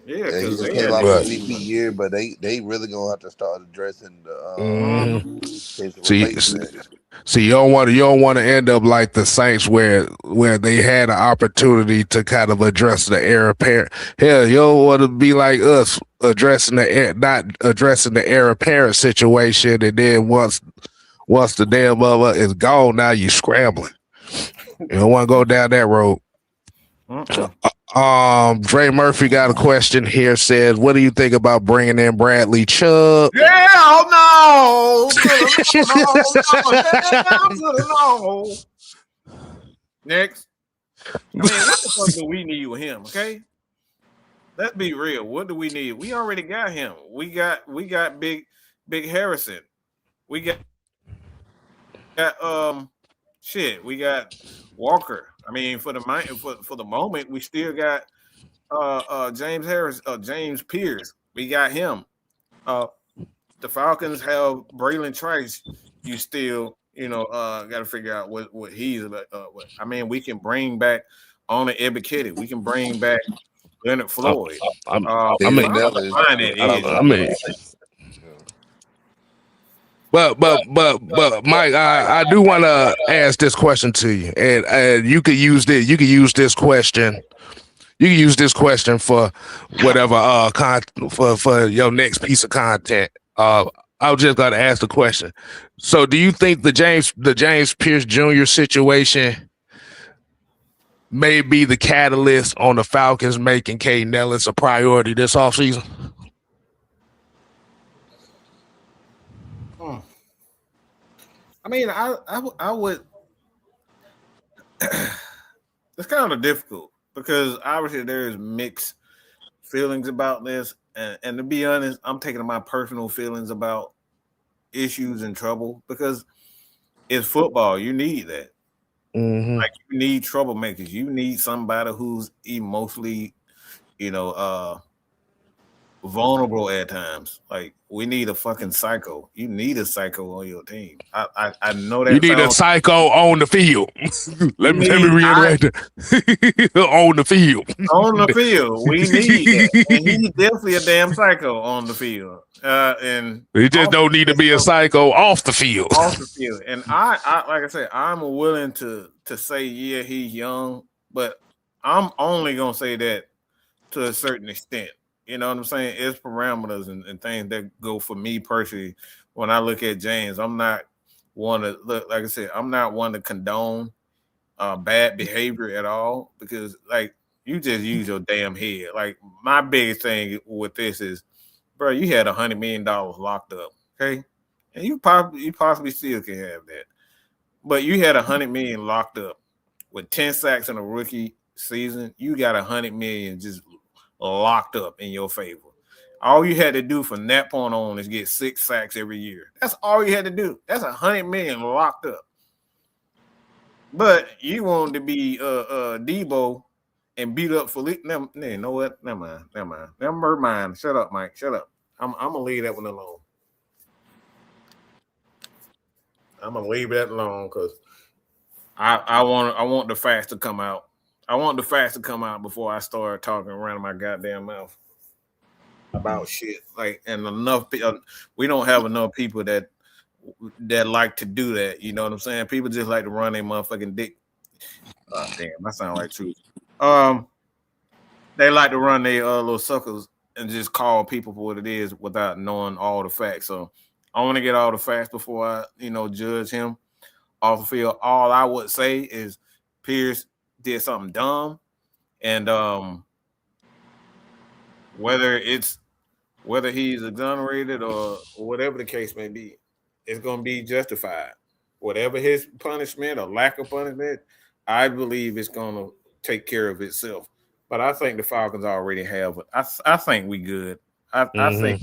Yeah, he because just came off a MVP year, but they really gonna have to start addressing his replacement. See, you don't want to end up like the Saints where they had an opportunity to kind of address the heir apparent. Hell, you don't want to be like us not addressing the heir apparent situation, and then once the damn mother is gone, now you scrambling. You don't want to go down that road. Dre Murphy got a question here. Says, what do you think about bringing in Bradley Chubb? Hell no! No. Next. I mean, what the fuck do we need with him? Okay, let's be real. What do we need? We already got him. We got big Harrison. We got we got Walker. I mean, for the moment, we still got James Harris, James Pierce. We got him. The Falcons have Braylon Trice. You still got to figure out what he's about. I mean, we can bring back on the Ebikiti. We can bring back Leonard I, Floyd. I We mean, found out Nellis, line that is. I mean, but Mike, I do want to ask this question to you, and you could use this. You could use this question. You can use this question for whatever for your next piece of content. I was just gonna ask the question. So, do you think the James Pierce Jr. situation may be the catalyst on the Falcons making K Nellis a priority this offseason? I mean, I would. It's kind of difficult because obviously there's mixed feelings about this, and to be honest, I'm taking my personal feelings about issues and trouble because it's football. You need that. Mm-hmm. Like you need troublemakers. You need somebody who's emotionally, you know, vulnerable at times. Like we need a fucking psycho. You need a psycho on your team. I know You that need a sounds. psycho on the field. You let me need reiterate that. On the field. on the field. We need that, and he's definitely a damn psycho on the field. And You just off don't need to be a psycho off the field. off the field. And I like I said, I'm willing to say, yeah, he's young, but I'm only gonna say that to a certain extent. You know what I'm saying? It's parameters and things that go for me personally. When I look at James, I'm not one to look. Like I said, I'm not one to condone bad behavior at all because, like, you just use your damn head. Like, my biggest thing with this is, bro, you had $100 million locked up, okay, and you possibly still can have that, but you had $100 million locked up with 10 sacks in a rookie season. You got $100 million just locked up in your favor. All you had to do from that point on is get 6 sacks every year. That's all you had to do. That's $100 million locked up. But you wanted to be Debo and beat up Philippe. You know what? Never mind. Shut up, Mike. Shut up. I'm gonna leave that one alone. I'm gonna leave that alone because I want the facts to come out. I want the facts to come out before I start talking around my goddamn mouth about shit. Like, and we don't have enough people that like to do that. You know what I'm saying? People just like to run their motherfucking dick. Damn, that sound like truth. They like to run their little suckers and just call people for what it is without knowing all the facts. So I want to get all the facts before I, judge him off the field. All I would say is Pierce did something dumb, and whether he's exonerated or whatever the case may be, it's going to be justified. Whatever his punishment or lack of punishment, I believe it's going to take care of itself. But I think the Falcons already have it. I think we good. I think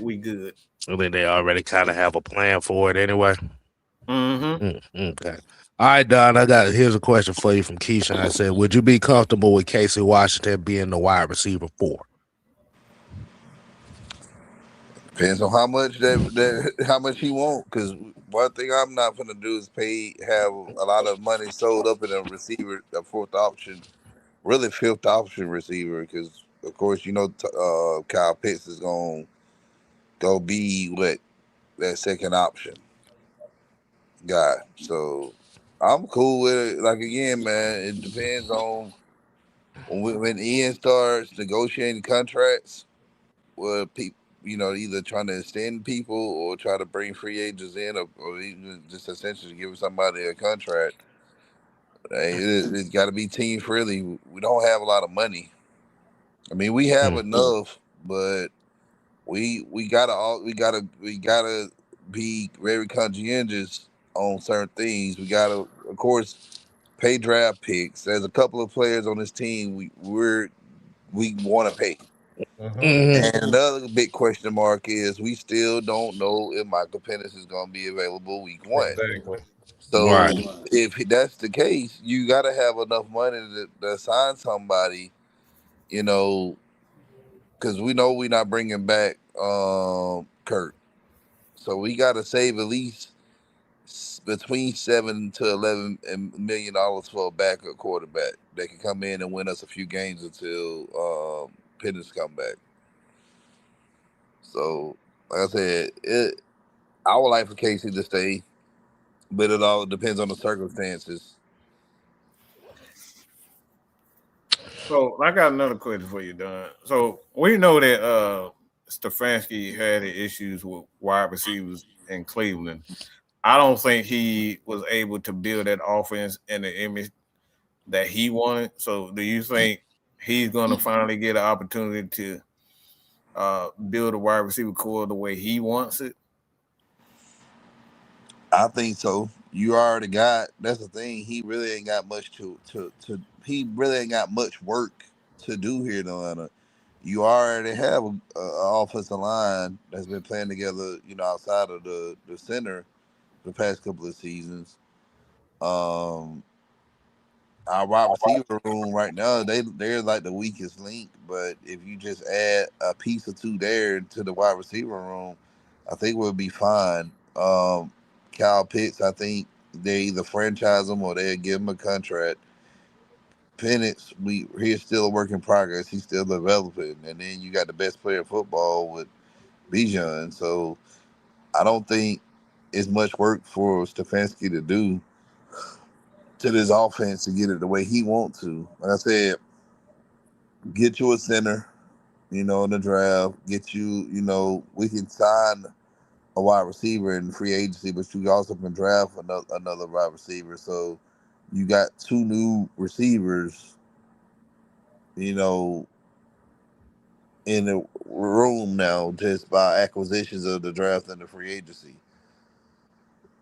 we good. I think they already kind of have a plan for it anyway. Okay. All right, Don. Here's a question for you from Keisha. I said, would you be comfortable with Casey Washington being the wide receiver 4? Depends on how much how much he want. Because one thing I'm not gonna do is have a lot of money sold up in a receiver, a 4th option, really 5th option receiver. Because of course Kyle Pitts is gonna go be what that 2nd option guy. So I'm cool with it. Like again, man, it depends on when Ian starts negotiating contracts. Well, people, either trying to extend people or try to bring free agents in, or even just essentially give somebody a contract. Hey, it's got to be team friendly. We don't have a lot of money. I mean, we have enough, but we gotta be very conscientious on certain things. We gotta, of course, pay draft picks. There's a couple of players on this team we want to pay. And another big question mark is we still don't know if Michael Pennis is going to be available week 1. Exactly. So Right. if that's the case, you got to have enough money to sign somebody, because we know we're not bringing back Kurt. So we got to save at least between $7 to $11 million for a backup quarterback that can come in and win us a few games until Penix come back. So, like I said, I would like for Casey to stay, but it all depends on the circumstances. So I got another question for you, Don. So we know that Stefanski had issues with wide receivers in Cleveland. I don't think he was able to build that offense in the image that he wanted. So do you think he's going to finally get an opportunity to build a wide receiver core the way he wants it? I think so. You already got. That's the thing. He really ain't got much to. He really ain't got much work to do here in Atlanta. You already have a offensive line that's been playing together. Outside of the center the past couple of seasons. Um, our wide receiver room right now, they're like the weakest link. But if you just add a piece or two there to the wide receiver room, I think we'll be fine. Kyle Pitts, I think they either franchise him or they'll give him a contract. Penix, he's still a work in progress. He's still developing, and then you got the best player in football with Bijan. So I don't think it's much work for Stefanski to do to this offense to get it the way he wants to. Like I said, get you a center, in the draft. Get you, we can sign a wide receiver in free agency, but you also can draft another wide receiver. So you got two new receivers, you know, in the room now just by acquisitions of the draft and the free agency.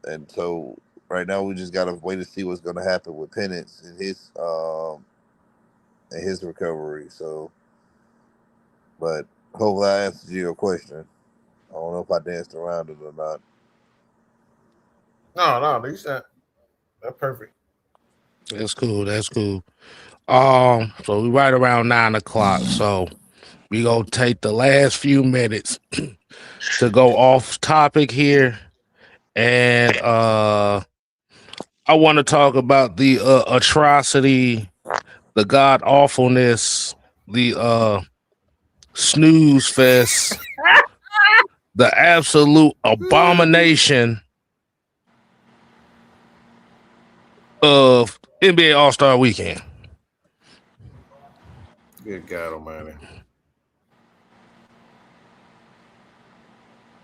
And so right now we just gotta wait to see what's gonna happen with Penix and his recovery. So, but hopefully I answered your question. I don't know if I danced around it or not. No, you said that's perfect. That's cool. That's cool. So we right around 9 o'clock. So we gonna take the last few minutes to go off topic here, and I want to talk about the atrocity, the god awfulness, the snooze fest, the absolute abomination of NBA All Star Weekend. Good God Almighty!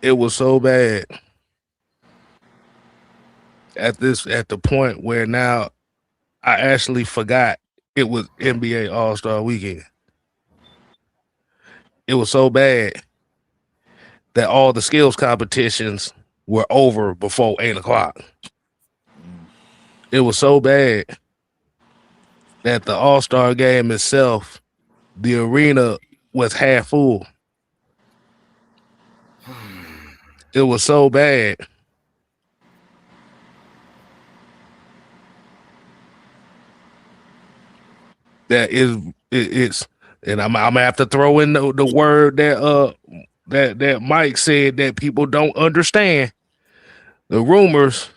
It was so bad at the point where now I actually forgot it was NBA All Star Weekend. It was so bad that all the skills competitions were over before 8 o'clock. It was so bad that the All Star game itself, the arena was half full. It was so bad that it's, and I'm gonna have to throw in the word that Mike said that people don't understand, the rumors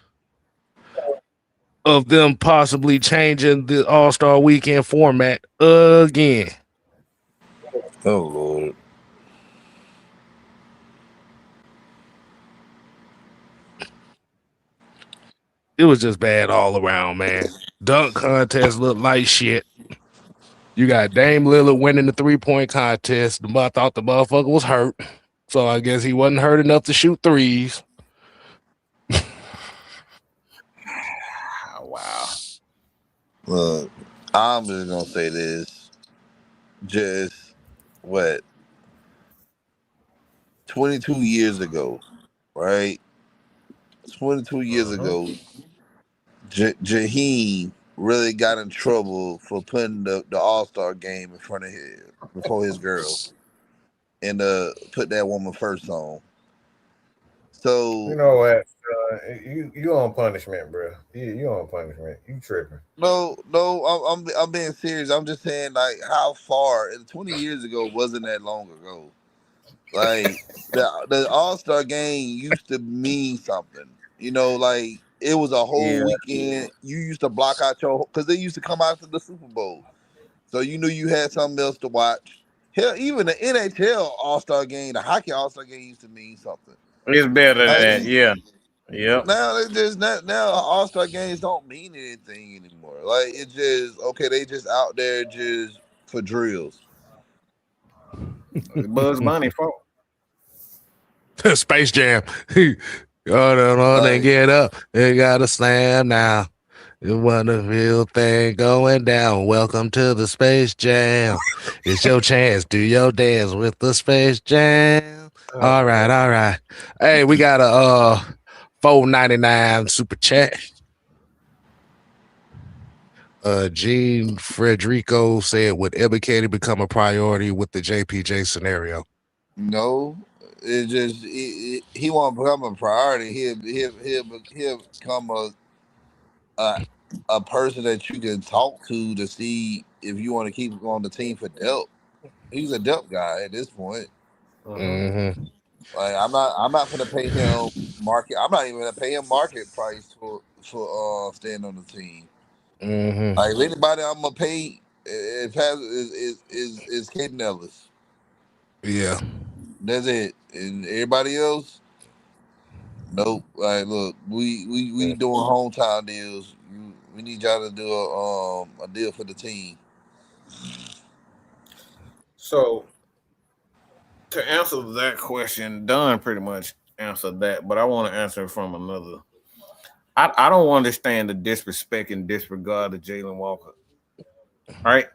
of them possibly changing the All Star Weekend format again. Oh Lord. It was just bad all around, man. Dunk contest looked like shit. You got Dame Lillard winning the 3-point contest. I thought the motherfucker was hurt, so I guess he wasn't hurt enough to shoot threes. Wow. Look, I'm just gonna say this. Just what 22 years ago, right? 22 years Uh-huh. ago, Jaheim really got in trouble for putting the All Star game in front of his before his girl and put that woman first on. You So know what? You on punishment, bro. You on punishment. You tripping? no, I'm being serious. I'm just saying like how far and 20 years ago wasn't that long ago. Like the All Star game used to mean something. Like it was a whole Yeah. weekend. You used to block out your because they used to come out to the Super Bowl, so you knew you had something else to watch. Hell, even the NHL All Star Game, the hockey All Star Game used to mean something. It's better than Like, that. Yeah. Yep. now they just now All Star games don't mean anything anymore. Like it's just okay, they just out there just for drills. Bugs Bunny fault. Space Jam. Hold on and Like get up. You gotta slam now. It was a real thing going down. Welcome to the Space Jam. It's your chance. Do your dance with the Space Jam. All right, all right. Hey, we got a $4.99 super chat. Gene Frederico said, "Would educating become a priority with the JPJ scenario?" no, it just he won't become a priority. He'll become a a person that you can talk to see if you want to keep him on the team for depth. He's a depth guy at this point. Mm-hmm. Like I'm not gonna pay him market. I'm not even gonna pay him market price for staying on the team. Mm-hmm. Like if anybody I'm gonna pay is Caden Ellis. Yeah. That's it. And everybody else, nope. Like look, we doing hometown deals. We need y'all to do a deal for the team. So to answer that question, Don pretty much answered that, but I want to answer it from another. I don't understand the disrespect and disregard of Jalen Walker. Right?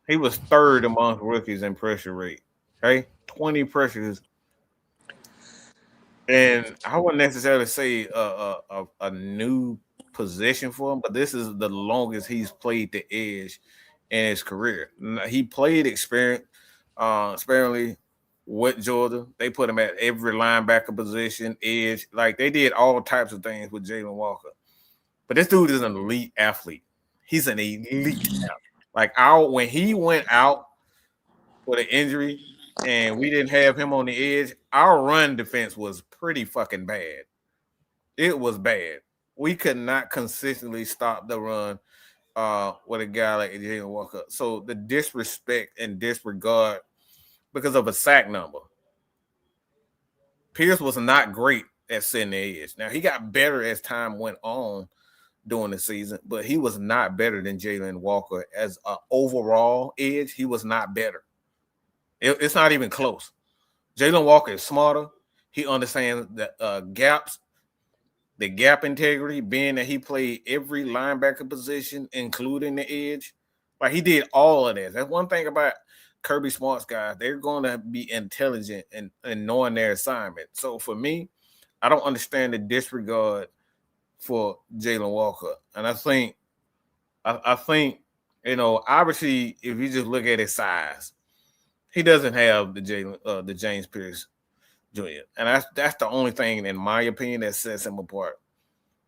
He was third among rookies in pressure rate. Okay, 20 pressures, and I wouldn't necessarily say a new position for him, but this is the longest he's played the edge in his career. He played sparingly with Georgia. They put him at every linebacker position, edge. Like they did all types of things with Jalen Walker. But this dude is an elite athlete. He's an elite athlete. Like out when he went out for the injury and we didn't have him on the edge, our run defense was pretty fucking bad. It was bad. We could not consistently stop the run with a guy like Jalen Walker. So the disrespect and disregard because of a sack number. Pierce was not great at setting the edge. Now he got better as time went on during the season, but he was not better than Jalen Walker as an overall edge. He was not better. It's not even close. Jalen Walker is smarter. He understands the gaps, the gap integrity, being that he played every linebacker position, including the edge. Like he did all of that. That's one thing about Kirby Smart's guys. They're going to be intelligent and knowing their assignment. So for me, I don't understand the disregard for Jalen Walker. And I think, obviously, if you just look at his size, he doesn't have the James Pierce Jr. And that's the only thing, in my opinion, that sets him apart.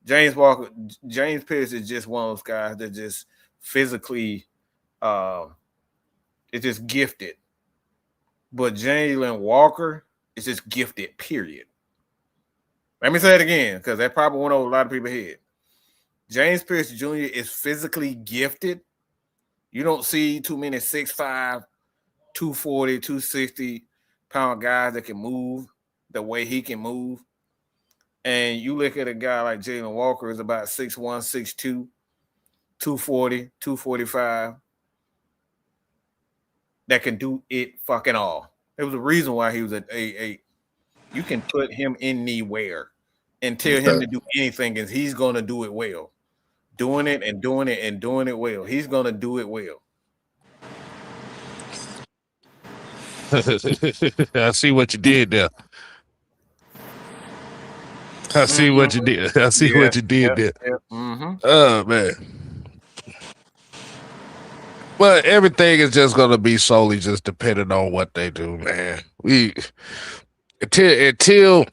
James Pierce is just one of those guys that just physically is just gifted. But Jalen Walker is just gifted, period. Let me say it again, because that probably went over a lot of people's head. James Pierce Jr. is physically gifted. You don't see too many 6'5", 240, 260-pound guys that can move the way he can move. And you look at a guy like Jalen Walker is about 6'1", 6'2", 240, 245 that can do it fucking all. There was a reason why he was at 8'8". You can put him anywhere and tell him to do anything, and he's going to do it well. Doing it and doing it and doing it well. He's going to do it well. I see what you did there. I see what you did. I see what you did there. Mm-hmm. Oh man. But everything is just gonna be solely just dependent on what they do, man. Until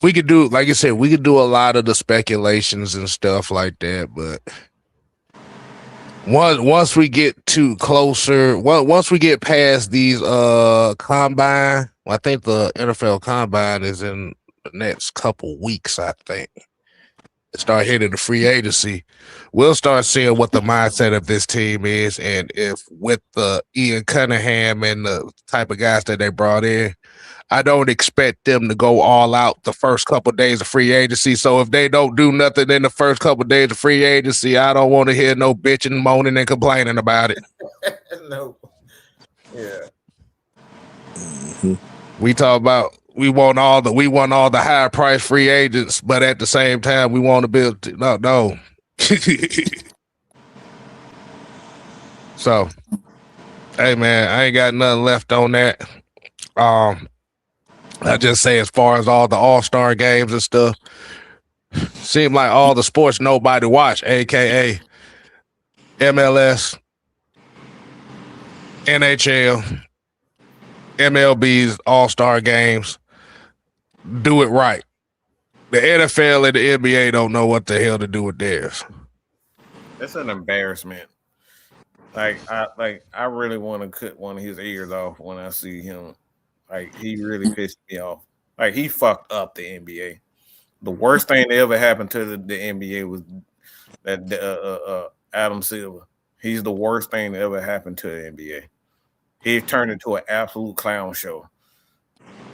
we could do, like I said, we could do a lot of the speculations and stuff like that, but once we get too closer, once we get past these combine, I think the NFL combine is in the next couple weeks, I think. start hitting the free agency, we'll start seeing what the mindset of this team is, and if with the Ian Cunningham and the type of guys that they brought in, I don't expect them to go all out the first couple of days of free agency. So if they don't do nothing in the first couple of days of free agency, I don't want to hear no bitching, moaning, and complaining about it. No. Yeah. Mhm. We talk about we want all the high price free agents, but at the same time we want to build no. So, hey man, I ain't got nothing left on that. I just say as far as all the all-star games and stuff, seem like all the sports nobody watch, aka MLS, NHL, MLB's all-star games, do it right. The NFL and the NBA don't know what the hell to do with theirs. That's an embarrassment. I really want to cut one of his ears off when I see him. Like, he really pissed me off. Like, he fucked up the NBA. The worst thing that ever happened to the NBA was that Adam Silver. He's the worst thing that ever happened to the NBA. He turned into an absolute clown show.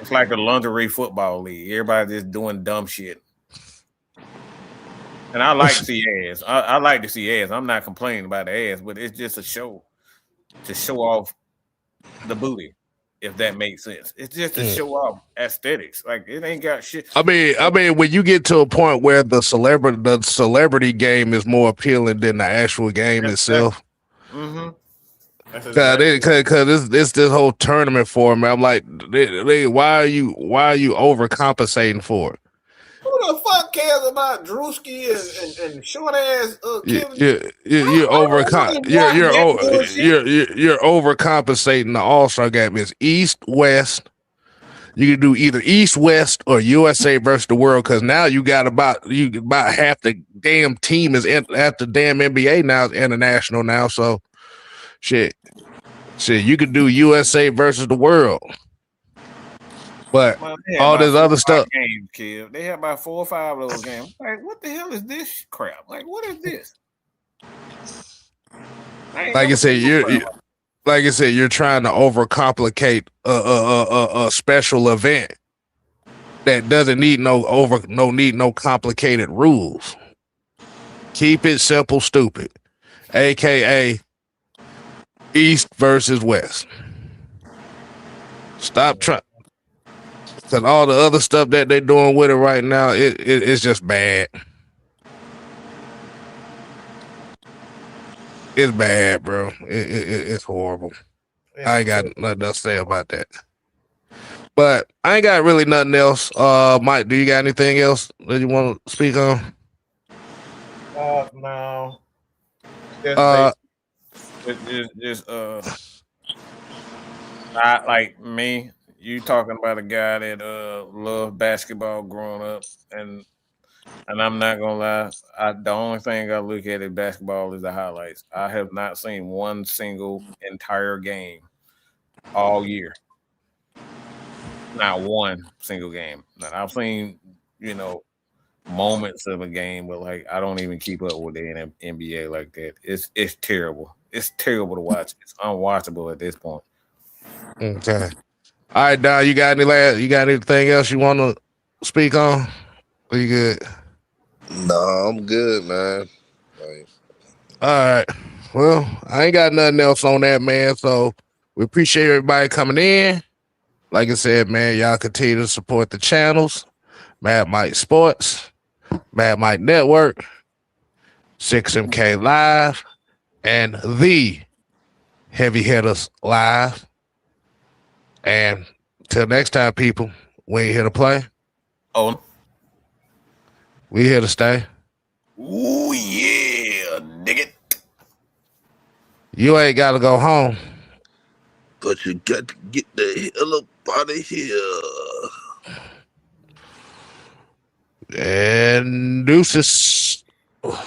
It's like a lingerie football league. Everybody just doing dumb shit. And I like to see ass. I like to see ass. I'm not complaining about the ass, but it's just a show to show off the booty, if that makes sense. It's just to show off aesthetics. Like, it ain't got shit. I mean, when you get to a point where the celebrity game is more appealing than the actual game itself. Mm-hmm. Because it's this whole tournament format. I'm like, why are you overcompensating for it? Who the fuck cares about Drewski and short ass You're overcompensating the All-Star game. It's East, West. You can do either East, West, or USA versus the world, because now you got about half the damn team is at the damn NBA now, is international now. So shit, you could do USA versus the world. But all this other stuff. Games, kid. They have about 4 or 5 of those games. Like, what the hell is this crap? Like, what is this? Like I said, you're trying to overcomplicate a special event that doesn't need no complicated rules. Keep it simple, stupid. AKA East versus West. Stop trying. Because all the other stuff that they're doing with it right now, it's just bad. It's bad, bro. It's horrible. I ain't got nothing else to say about that. But I ain't got really nothing else. Mike, do you got anything else that you want to speak on? No. Not like me. You talking about a guy that loved basketball growing up, and I'm not gonna lie. The only thing I look at in basketball is the highlights. I have not seen one single entire game all year. Not one single game. Now, I've seen, moments of a game, but like I don't even keep up with the NBA like that. It's terrible. It's terrible to watch. It's unwatchable at this point. Okay. All right, Don, you got anything else you want to speak on? Are you good? No, I'm good, man. All right. Well, I ain't got nothing else on that, man. So we appreciate everybody coming in. Like I said, man, y'all continue to support the channels. Mad Mike Sports, Mad Mike Network, 6MK Live, and the Heavy Hitters Live. And till next time, people, we ain't here to play. Oh, we here to stay. Ooh, yeah, dig it. You ain't got to go home. But you got to get the hell up out of here. And deuces. Put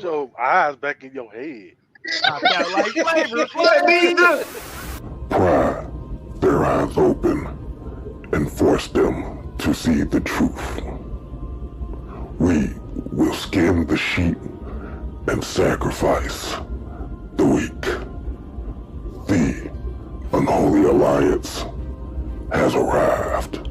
your eyes back in your head. Pry their eyes open and force them to see the truth. We will skin the sheep and sacrifice the weak. The unholy alliance has arrived.